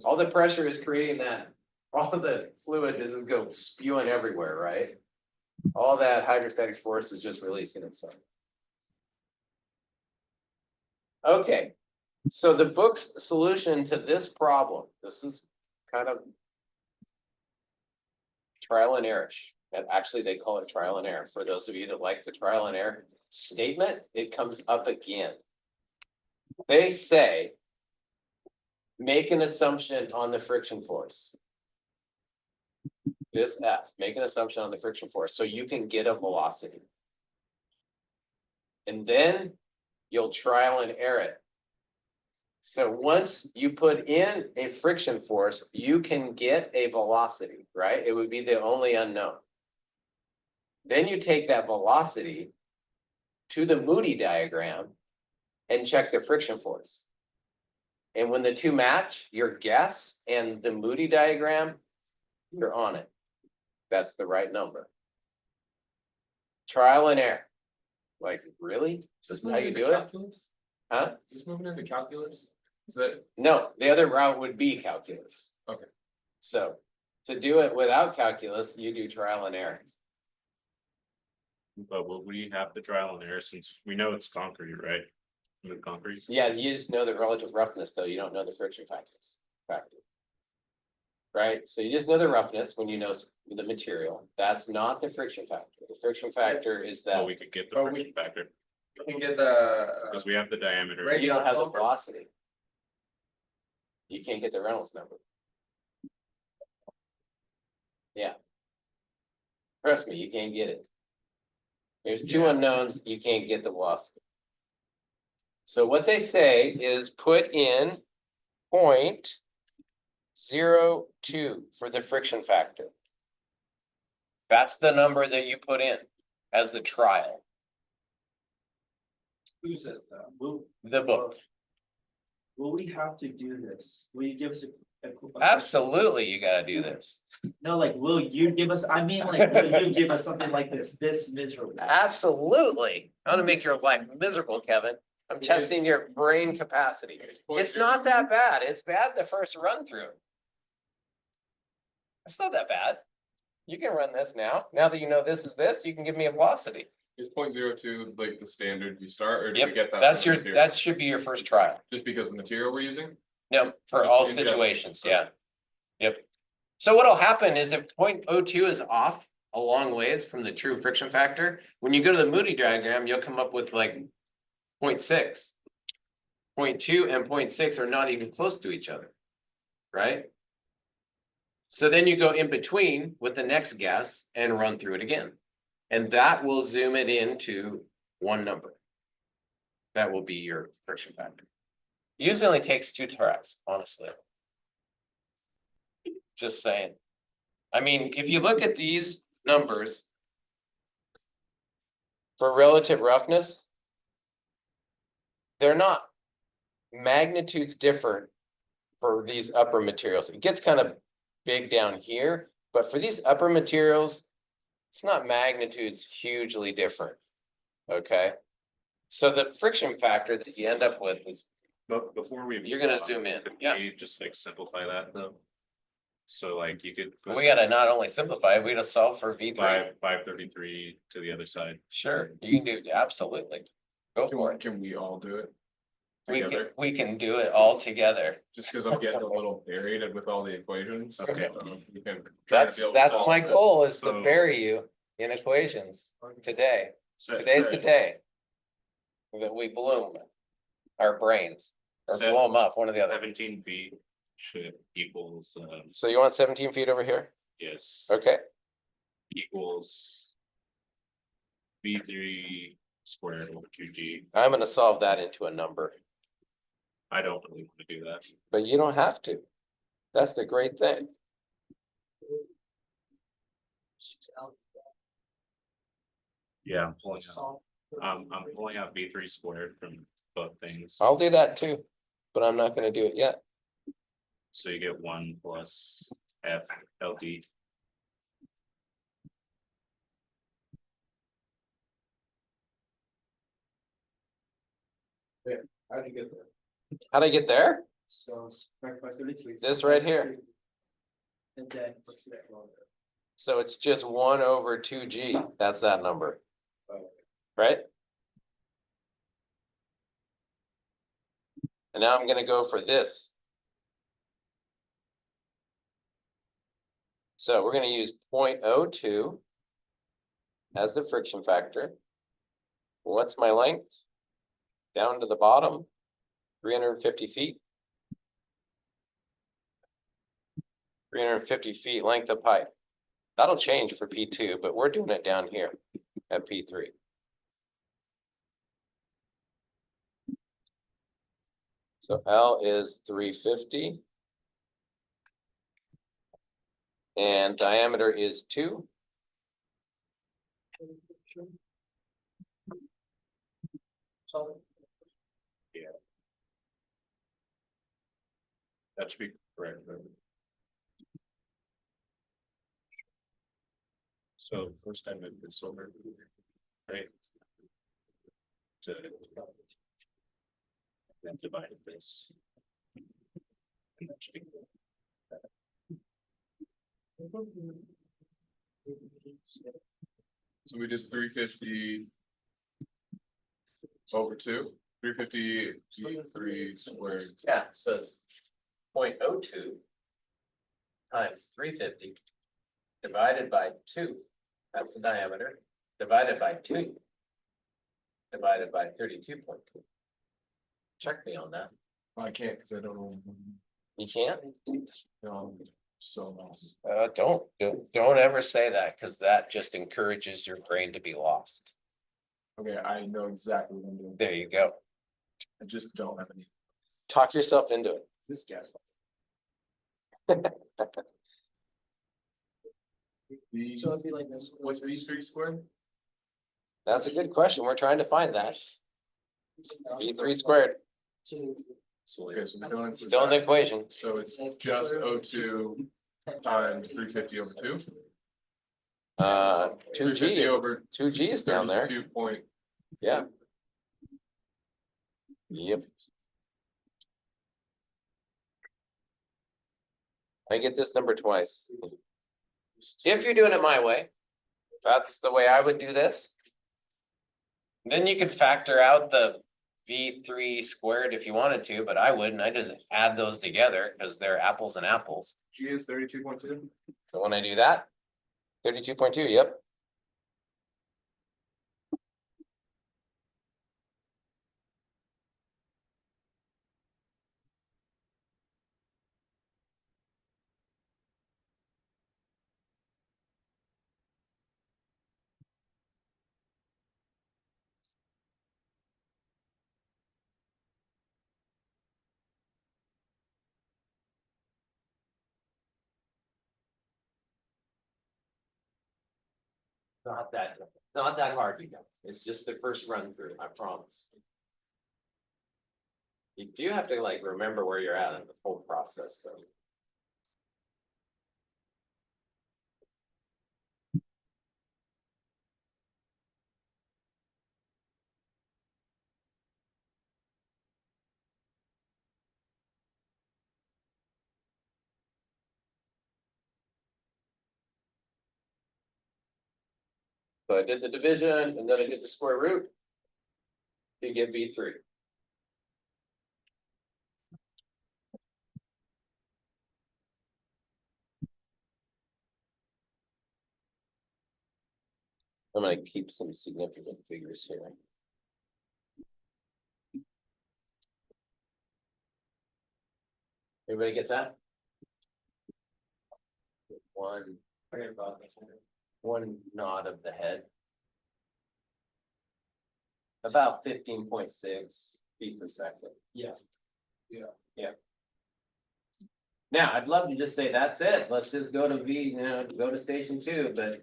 all the pressure is creating that, all the fluid doesn't go spewing everywhere, right? All that hydrostatic force is just releasing itself. Okay, so the book's solution to this problem, this is kind of trial and error-ish. And actually, they call it trial and error. For those of you that like the trial and error statement, it comes up again. They say, make an assumption on the friction force. This F, make an assumption on the friction force so you can get a velocity. And then you'll trial and error it. So once you put in a friction force, you can get a velocity, right? It would be the only unknown. Then you take that velocity to the Moody diagram and check the friction force. And when the two match, your guess and the Moody diagram, you're on it. That's the right number. Trial and error. Like, really? This is how you do it? Huh? Is this moving into calculus? Is that, No, the other route would be calculus. Okay. So to do it without calculus, you do trial and error. But will we have the trial and error since we know it's concrete, right? The concrete. Yeah, you just know the relative roughness, though. You don't know the friction factors. Right? So you just know the roughness when you know the material. That's not the friction factor. The friction factor is that Well, we could get the But we- friction factor You can get the. because we have the diameter. Right. you don't have the Number. velocity. You can't get the Reynolds number. Yeah. Trust me, you can't get it. There's two unknowns, you can't get the velocity. So what they say is put in 0.02 for the friction factor. That's the number that you put in as the trial, Who says that? Will, the book. will we have to do this? Will you give us a? Absolutely, you gotta do this. No, like, will you give us, I mean, like, will you give us something like this miserable? Absolutely. I want to make your life miserable, Kevin. I'm testing your brain capacity. It's not that bad. It's bad the first run through. It's not that bad. You can run this now. Now that you know this is this, you can give me a velocity. Is 0.02 like the standard you start, or do we Yep, get that? that's from your, the material? that should be your first trial. Just because of the material we're using? No, for Okay, all in general. situations, yeah. Yep. So what'll happen is if 0.02 is off a long ways from the true friction factor, when you go to the Moody diagram, you'll come up with like 0.6. 0.2 and 0.6 are not even close to each other, right? So then you go in between with the next guess and run through it again. And that will zoom it into one number. That will be your friction factor. Usually only takes 2 tries, honestly. Just saying. I mean, if you look at these numbers for relative roughness, they're not magnitudes different for these upper materials. It gets kind of big down here, but for these upper materials, it's not magnitudes hugely different. Okay. So the friction factor that you end up with is, But before we. You're gonna move on, zoom in, could yeah. we just like simplify that though? So like you could. put we gotta not only simplify it, we gotta solve for V3. 533 to the other side. Sure, you can do, absolutely. Go for it. Can we all do it? We can, Together, we can do it all together. just because I'm getting a little buried with all the equations. Okay. We can try to That's, be able to that's solve my this. goal, is to So- bury you in equations today. Set- Today's the set- day that we bloom our brains, or Set- blow them up, one or the other. 17 feet should equals, So you want 17 feet over here? yes. Okay, Equals. V3 squared over 2G. I'm gonna solve that into a number, I don't really want to do that. but you don't have to. That's the great thing. Yeah, I'm pulling out, I'm pulling out V3 squared from both things. I'll do that too, but I'm not gonna do it yet. So you get 1 plus F LD. How'd you get there? How'd I get there? So, by 33. This right here. And then. So it's just 1 over 2G, that's that number. Right? And now I'm gonna go for this. So we're gonna use 0.02 as the friction factor. What's my length? Down to the bottom, 350 feet. 350 feet length of pipe. That'll change for P2, but we're doing it down here at P3. So L is 350. And diameter is 2. That should be correct. Right? So first time it is over, right? To. Then divide this. And that should be. So we did 350. Over 2, 350 G3 squared. Yeah, so it's 0.02 times 350 divided by 2. That's the diameter, divided by 2. Divided by 32.2. Check me on that. I can't because I don't know. You can't? So nice. Don't ever say that, because that just encourages your brain to be lost. Okay, I know exactly what I'm doing. There you go. I just don't have any. Talk yourself into it. This guy's. So it'd be like this. What's V3 squared? That's a good question. We're trying to find that. V3 squared, Two. Okay, so we don't include still in the that. equation. So it's just O2 times 350 over 2. 350 2G, over 2G is down there. 32 point. Yeah. Yep. I get this number twice. If you're doing it my way, that's the way I would do this. Then you could factor out the V3 squared if you wanted to, but I wouldn't. I just add those together because they're apples and apples. G is 32.2. So when I do that, 32.2, yep. Not that hard, you guys. It's just the first run through, I promise. You do have to like remember where you're at in the whole process though. So I did the division and then I did the square root. You get V3. I'm gonna keep some significant figures here. Everybody get that? One nod of the head. About 15.6 feet per second. Yeah. Now, I'd love to just say, that's it, let's just go to go to station 2, but.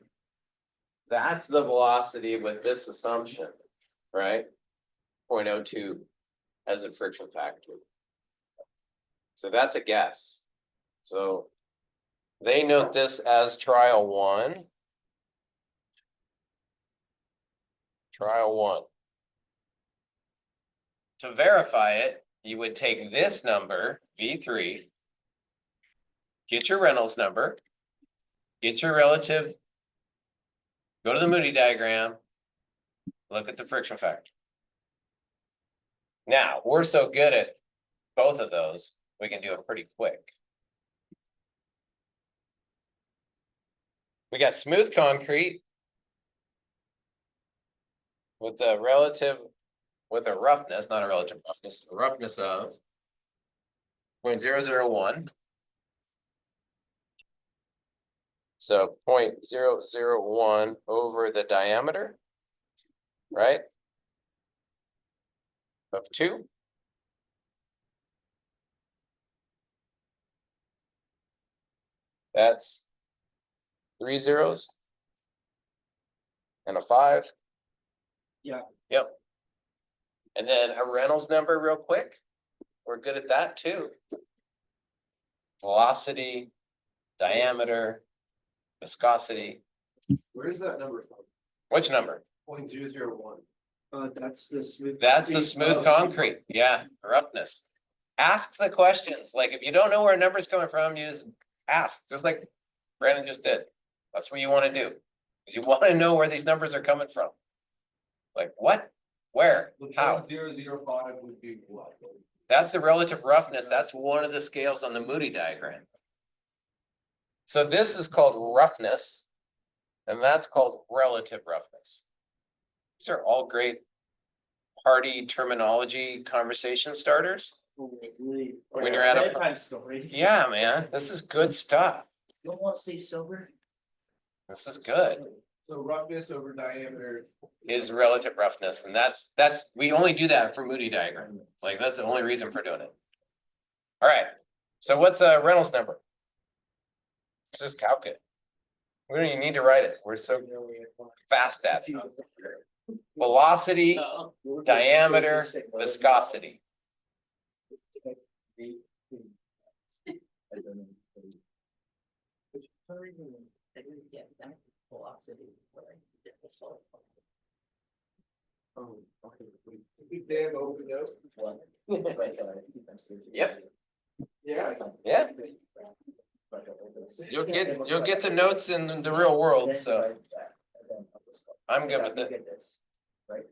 That's the velocity with this assumption, right? 0.02 as a friction factor. So that's a guess. So they note this as trial 1. Trial 1. To verify it, you would take this number, V3, get your Reynolds number, get your relative, go to the Moody diagram, look at the friction factor. Now, we're so good at both of those, we can do it pretty quick. We got smooth concrete with a roughness, not a relative roughness, a roughness of 0.001. So 0.001 over the diameter, right? Of 2. That's 3 zeros and a 5. Yeah. Yep. And then a Reynolds number real quick. We're good at that too. Velocity, diameter, viscosity. Where's that number from? Which number? 0.001. That's the smooth. That's the smooth concrete. Yeah, roughness. Ask the questions. Like if you don't know where a number's coming from, you just ask, just like Brandon just did. That's what you want to do. Because you want to know where these numbers are coming from. Like what? Where? How? 0.005 would be what? That's the relative roughness. That's one of the scales on the Moody diagram. So this is called roughness, and that's called relative roughness. These are all great party terminology conversation starters. When you're at a bedtime story. Yeah, man, this is good stuff. You don't want to say sober? This is good. So roughness over diameter. Is relative roughness, and that's we only do that for Moody diagram. Like that's the only reason for doing it. All right. So what's a Reynolds number? Let's just calc it. We don't even need to write it. We're so fast at it. Velocity, diameter, viscosity. Yep. Yeah. Yeah. You'll get the notes in the real world, so I'm good with it. Right?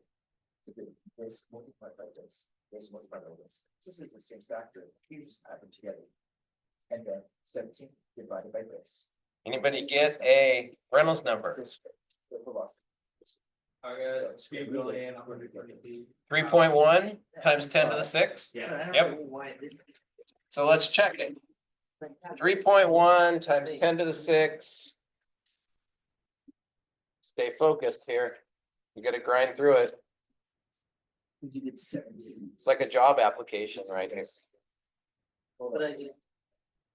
This multiplied by this multiplied by this. This is the same factor. You just add them together. And then 17 divided by this. Anybody get a Reynolds number? This- the velocity. I got 3,133. 3.1 times 10 to the 6. Yeah. Yep. So let's check it. 3.1 times 10 to the 6. Stay focused here. You gotta grind through it. You did 17. It's like a job application right here. Hold But on. I did.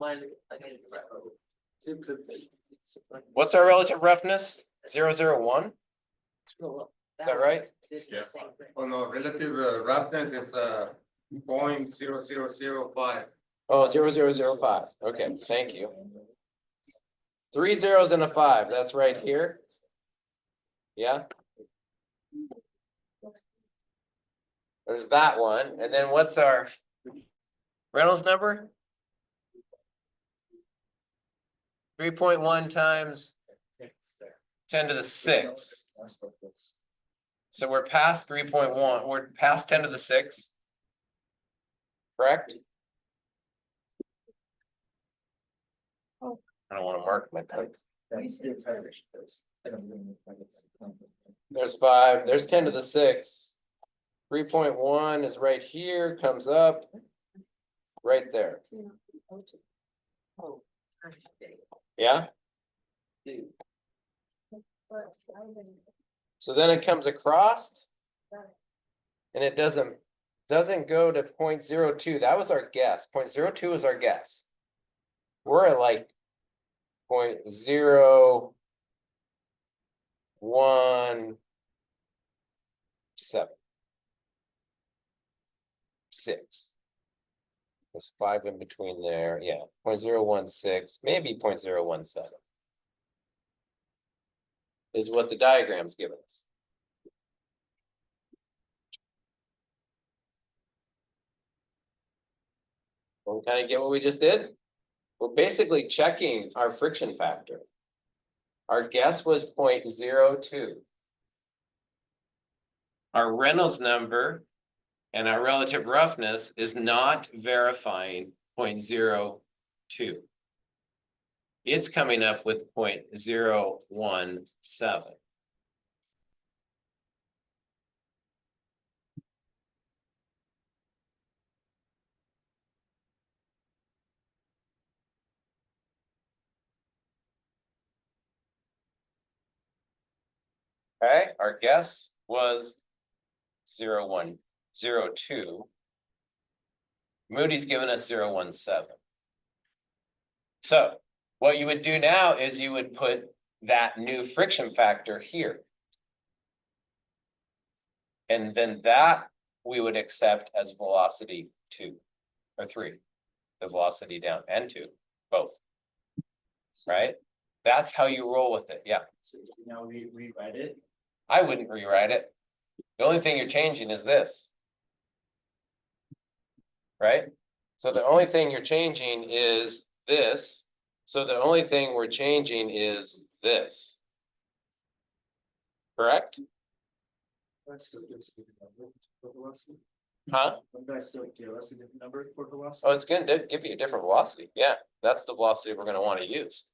Mine, I did. What's our relative roughness? 001? Is that right? Yeah. Oh, no, relative roughness is 0.0005. Oh, 0005. Okay, thank you. 3 zeros and a 5. That's right here. Yeah. There's that one. And then what's our Reynolds number? 3.1 times 10 to the 6. So we're past 3.1. We're past 10 to the 6. Correct? I don't want to mark my type. That's the entire ratio. I don't really know if I get that. There's 5. There's 10 to the 6. 3.1 is right here, comes up. Right there. Yeah? So then it comes across. And it doesn't go to 0.02. That was our guess. 0.02 is our guess. We're at like 0.017. 6. There's 5 in between there. Yeah, 0.016, maybe 0.017. Is what the diagram's giving us. Well, kind of get what we just did? We're basically checking our friction factor. Our guess was 0.02. Our Reynolds number and our relative roughness is not verifying 0.02. It's coming up with 0.017. Okay, our guess was 0.102. Moody's given us 0.17. So what you would do now is you would put that new friction factor here. And then that we would accept as velocity 2 or 3, the velocity down and 2, both, right? That's how you roll with it, yeah. So now we rewrite it. I wouldn't rewrite it. The only thing you're changing is this. Right? So the only thing you're changing is this. So the only thing we're changing is this. Correct? That still gives a different number for velocity. Huh? Wouldn't that still give us a different number for velocity? Oh, it's gonna give you a different velocity. Yeah, that's the velocity we're gonna want to use.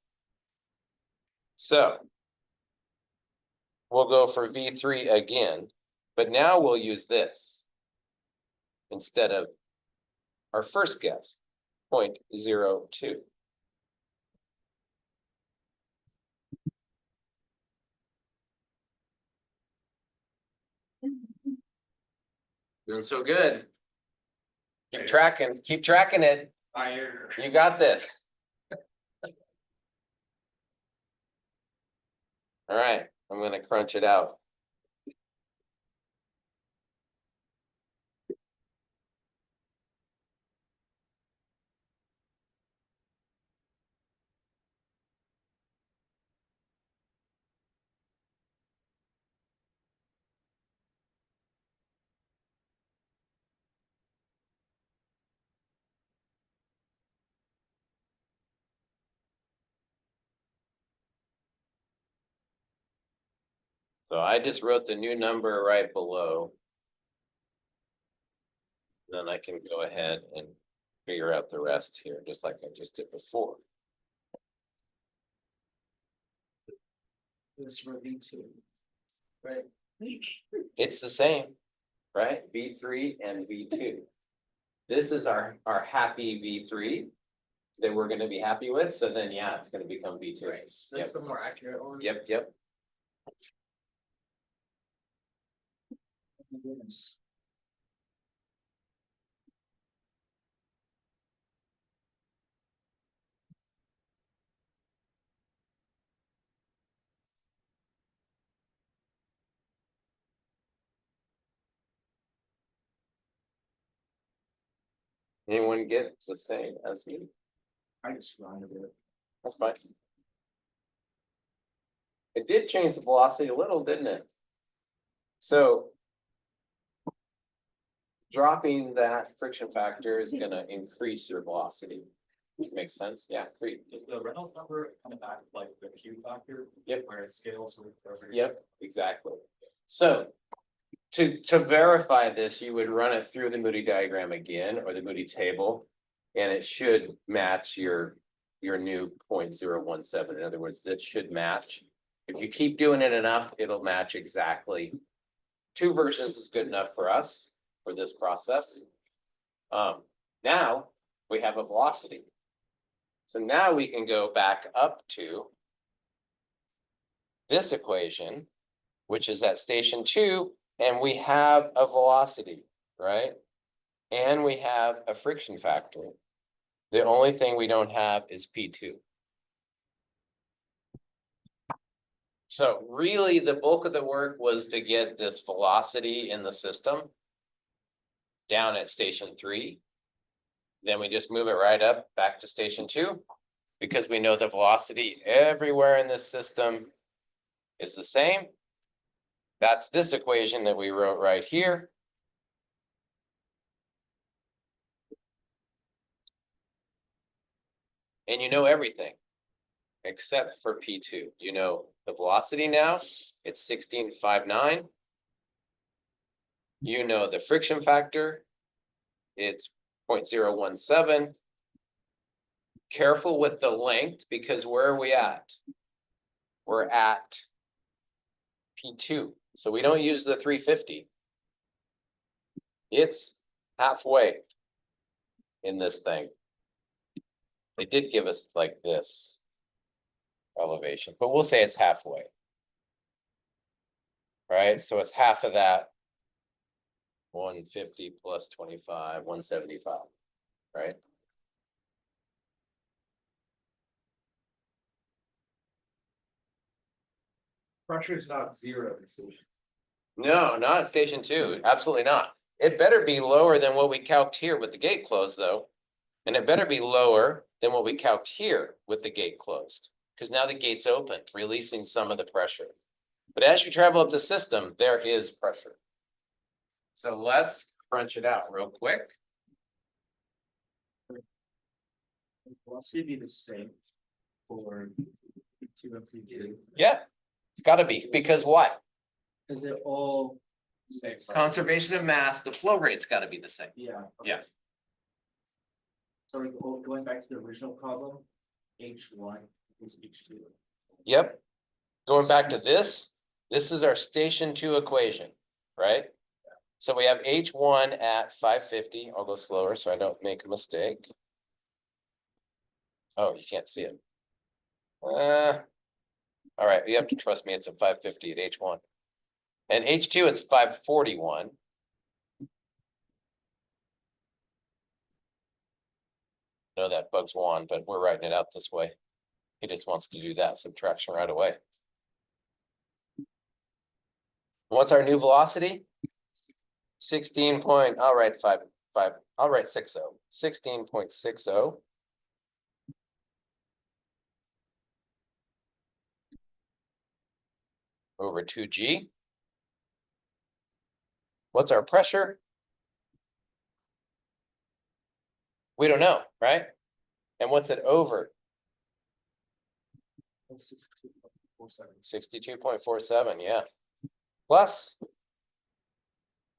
So we'll go for V3 again, but now we'll use this instead of our first guess, 0.02. Doing so good. Keep tracking it. You got this. All right, I'm gonna crunch it out. So I just wrote the new number right below. Then I can go ahead and figure out the rest here, just like I just did before. This for V2. Right? It's the same, right? V3 and V2. This is our happy V3 that we're gonna be happy with, so then, yeah, it's gonna become V2. Right, that's the more accurate one. Yep. Oh my goodness. Anyone get the same as me? I just rounded it. That's fine. It did change the velocity a little, didn't it? So dropping that friction factor is gonna increase your velocity. Makes sense? Yeah, great. Is the Reynolds number kind of act like the Q factor? Yep. Where it scales with every. Yep, exactly. So to verify this, you would run it through the Moody diagram again, or the Moody table. And it should match your new 0.017. In other words, this should match. If you keep doing it enough, it'll match exactly. 2 versions is good enough for us for this process. Now we have a velocity. So now we can go back up to this equation, which is at station 2, and we have a velocity, right? And we have a friction factor. The only thing we don't have is P2. So really, the bulk of the work was to get this velocity in the system down at station 3. Then we just move it right up back to station 2, because we know the velocity everywhere in this system is the same. That's this equation that we wrote right here. And you know everything except for P2. You know the velocity now, it's 16.59. You know the friction factor, it's 0.017. Careful with the length, because where are we at? We're at P2. So we don't use the 350. It's halfway in this thing. They did give us like this elevation, but we'll say it's halfway. Right, so it's half of that. 150 plus 25, 175, right? Pressure is not zero in station. No, not at station 2, absolutely not. It better be lower than what we calced here with the gate closed, though. And it better be lower than what we calced here with the gate closed, because now the gate's open, releasing some of the pressure. But as you travel up the system, there is pressure. So let's crunch it out real quick. Velocity be the same for P2 and P2. Yeah, it's gotta be, because what? Is it all? Conservation of mass, the flow rate's gotta be the same. Yeah. Yeah. So like, going back to the original problem, H1 is H2. Yep. Going back to this is our station 2 equation, right? So we have H1 at 550. I'll go slower so I don't make a mistake. Oh, you can't see it. All right, you have to trust me, it's a 550 at H1. And H2 is 541. No, that bugs Juan, but we're writing it out this way. He just wants to do that subtraction right away. What's our new velocity? 16 point, I'll write 5, I'll write 60, 16.60. Over 2G. What's our pressure? We don't know, right? And what's it over? 62.47. 62.47, yeah. plus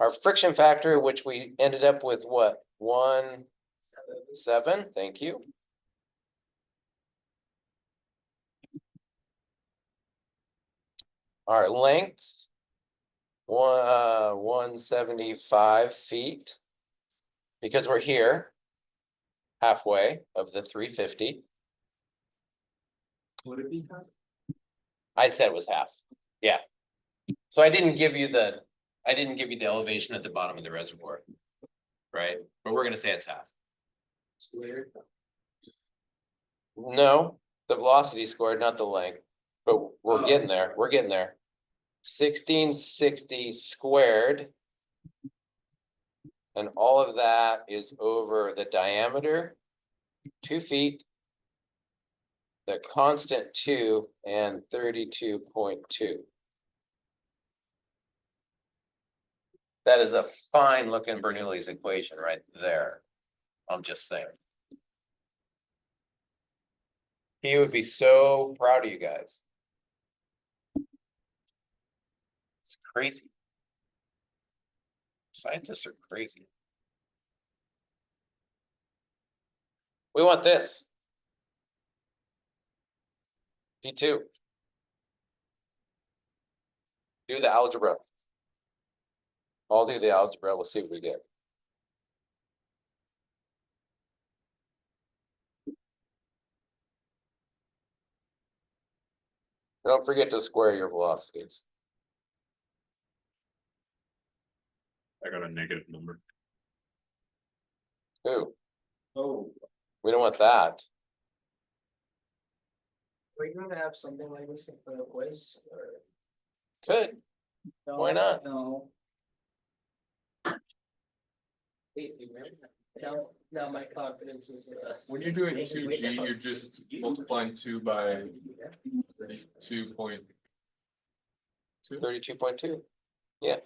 our friction factor, which we ended up with what, 1.7, thank you. Our length, 175 feet. Because we're here, halfway of the 350. Would it be half? I said it was half, yeah. So I didn't give you the elevation at the bottom of the reservoir. Right, but we're gonna say it's half. Squared. No, the velocity squared, not the length, but we're Oh. getting there, we're getting there. 1660 squared. And all of that is over the diameter, 2 feet. The constant 2 and 32.2. That is a fine looking Bernoulli's equation right there. I'm just saying. He would be so proud of you guys. It's crazy. Scientists are crazy. We want this. P2. Do the algebra. I'll do the algebra. We'll see what we get. Don't forget to square your velocities. I got a negative number. Ooh, Oh, we don't want that. Are you gonna have something like this in the quiz or? Could. Why not? No. Wait, remember? Now my confidence is. when you're doing 2G, you're just multiplying 2 by 32.2. 32.2. Yeah.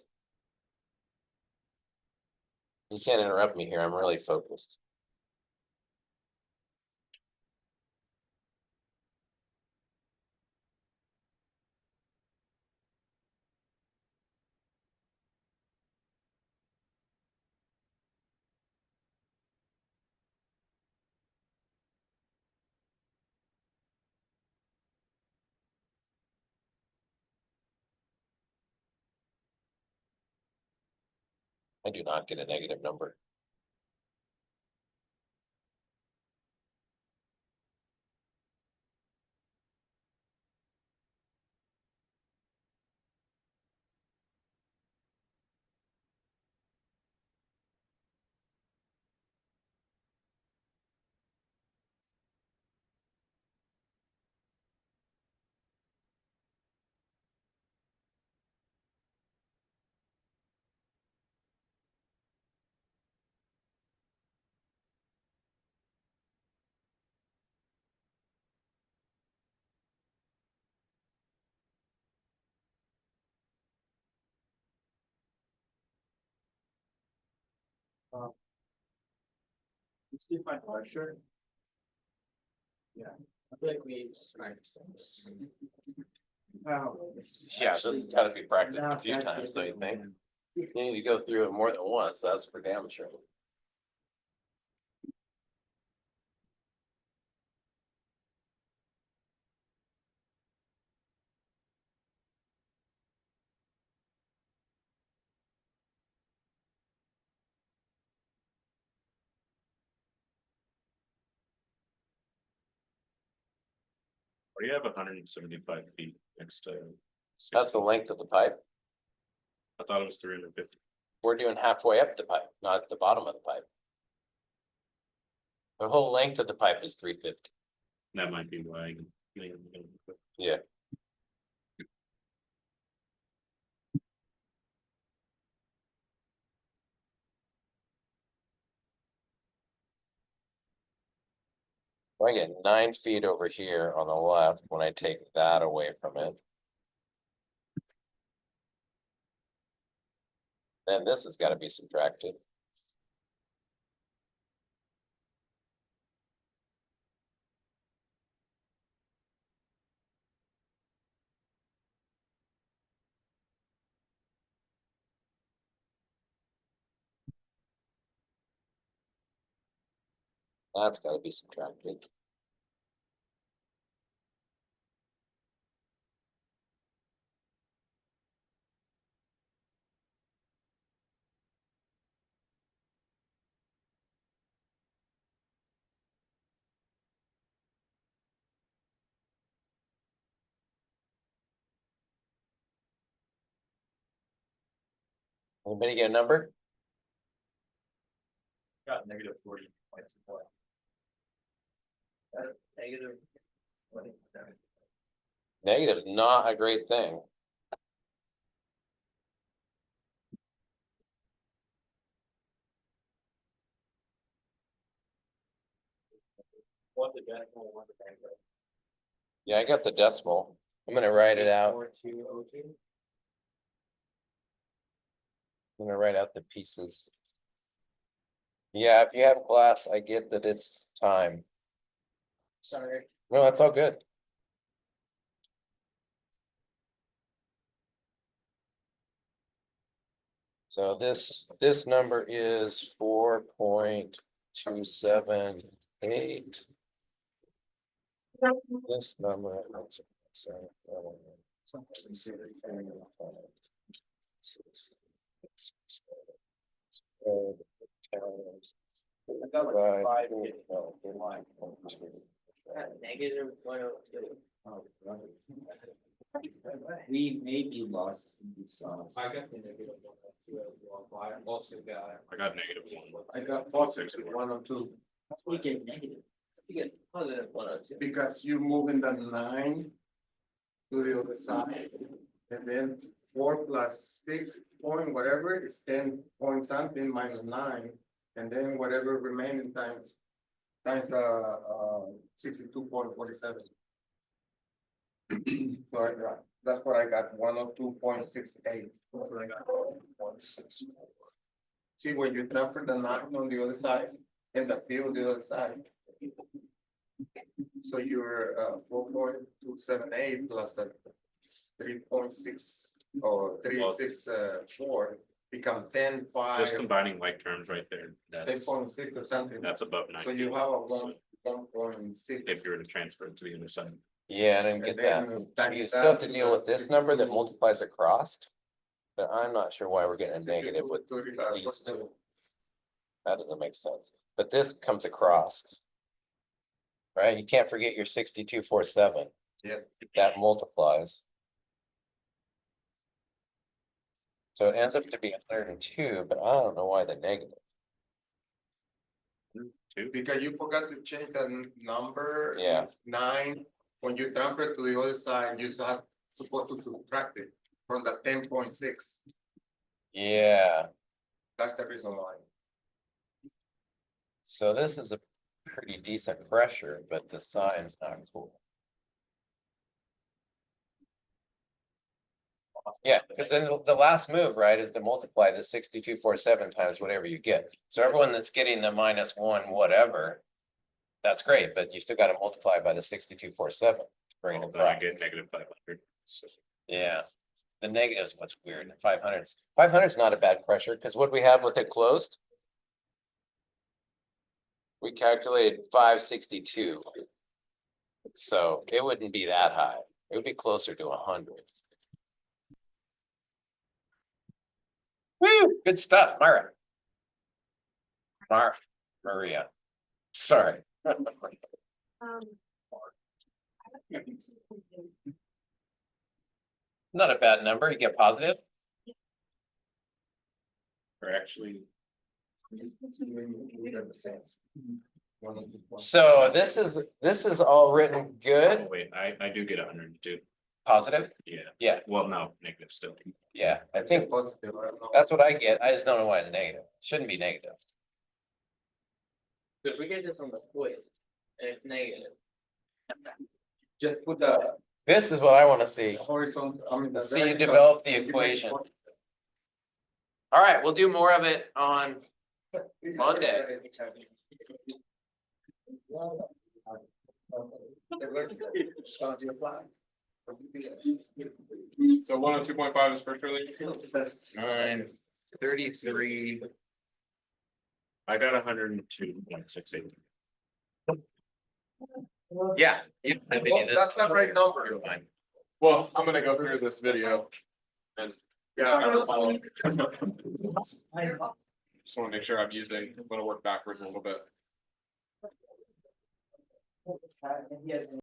You can't interrupt me here. I'm really focused. I do not get a negative number. Let's see if I know, sure. I feel like we tried this. Yeah, that's gotta be practiced a few times, don't you think? You need to go through it more than once, that's for damn sure. Or you have 175 feet next to. That's the length of the pipe. I thought it was 350. We're doing halfway up the pipe, not at the bottom of the pipe. The whole length of the pipe is 350. That might be why. Yeah. I get 9 feet over here on the left when I take that away from it. Then this has got to be subtracted. That's gotta be subtracted. Anybody get a number? Got negative 40.24. Negative. Negative's not a great thing. What the decimal, what the bank. Yeah, I got the decimal. I'm gonna write it out. 4202. I'm gonna write out the pieces. Yeah, if you have class, I get that it's time. Sorry. No, that's all good. So this number is 4.278. This number. Negative 102. We may be lost in the sauce. I got the negative 102 as well, but I also got. I got -1. I got positive 102, We get negative. You get positive 102. because you moving the 9 to the other side. And then 4 plus 6 point whatever is 10 point something minus 9. And then whatever remaining times the 62.47. So that's what I got, 102.68. That's what I got. 164. See, when you transfer the 9 on the other side and the field the other side. So you're 4.278 plus the 3.6 or 3.64 become 10.5. Just combining like terms right there, that's 10.6 or something. that's above 90. So you have a So 1.6. if you were to transfer it to the other side. Yeah, I didn't get that. You still have to deal with this number that multiplies across. But I'm not sure why we're getting a negative with these two. That doesn't make sense, but this comes across. Right, you can't forget your 62.47. Yep. That multiplies. So it ends up to be 102, but I don't know why the negative. Because you forgot to change the number. Yeah. 9, when you transfer to the other side, you supposed to subtract it from the 10.6. Yeah, That's the reason why. so this is a pretty decent pressure, but the sign's not cool. Yeah, because then the last move, right, is to multiply the 62.47 times whatever you get. So everyone that's getting the -1 whatever, that's great, but you still got to multiply by the 62.47 to bring it Then I across. get -500. So Yeah, the negative's what's weird. 500's not a bad pressure, because what we have with it closed? We calculated 562. So it wouldn't be that high. It would be closer to 100. Woo, good stuff, Myra. Maria. Sorry. Not a bad number. You get positive. or actually, So this is all written oh, good, wait, I do get 102. positive. Yeah. Yeah. Well, no, negative still. Yeah, I think Positive, I don't know. that's what I get. I just don't know why it's negative. Shouldn't be negative. Because we get this on the quiz, and it's negative. Just put the This is what I want to see. horizontal, I mean. the See you vertical, develop the you make equation. one- All right, we'll do more of it on Monday. So 102.5 is first release. 9:33. I got 102.68. Yeah. Well, that's not right number. Well, I'm gonna go through this video. And, yeah, I'm gonna follow. Just wanna make sure I'm gonna work backwards a little bit. He has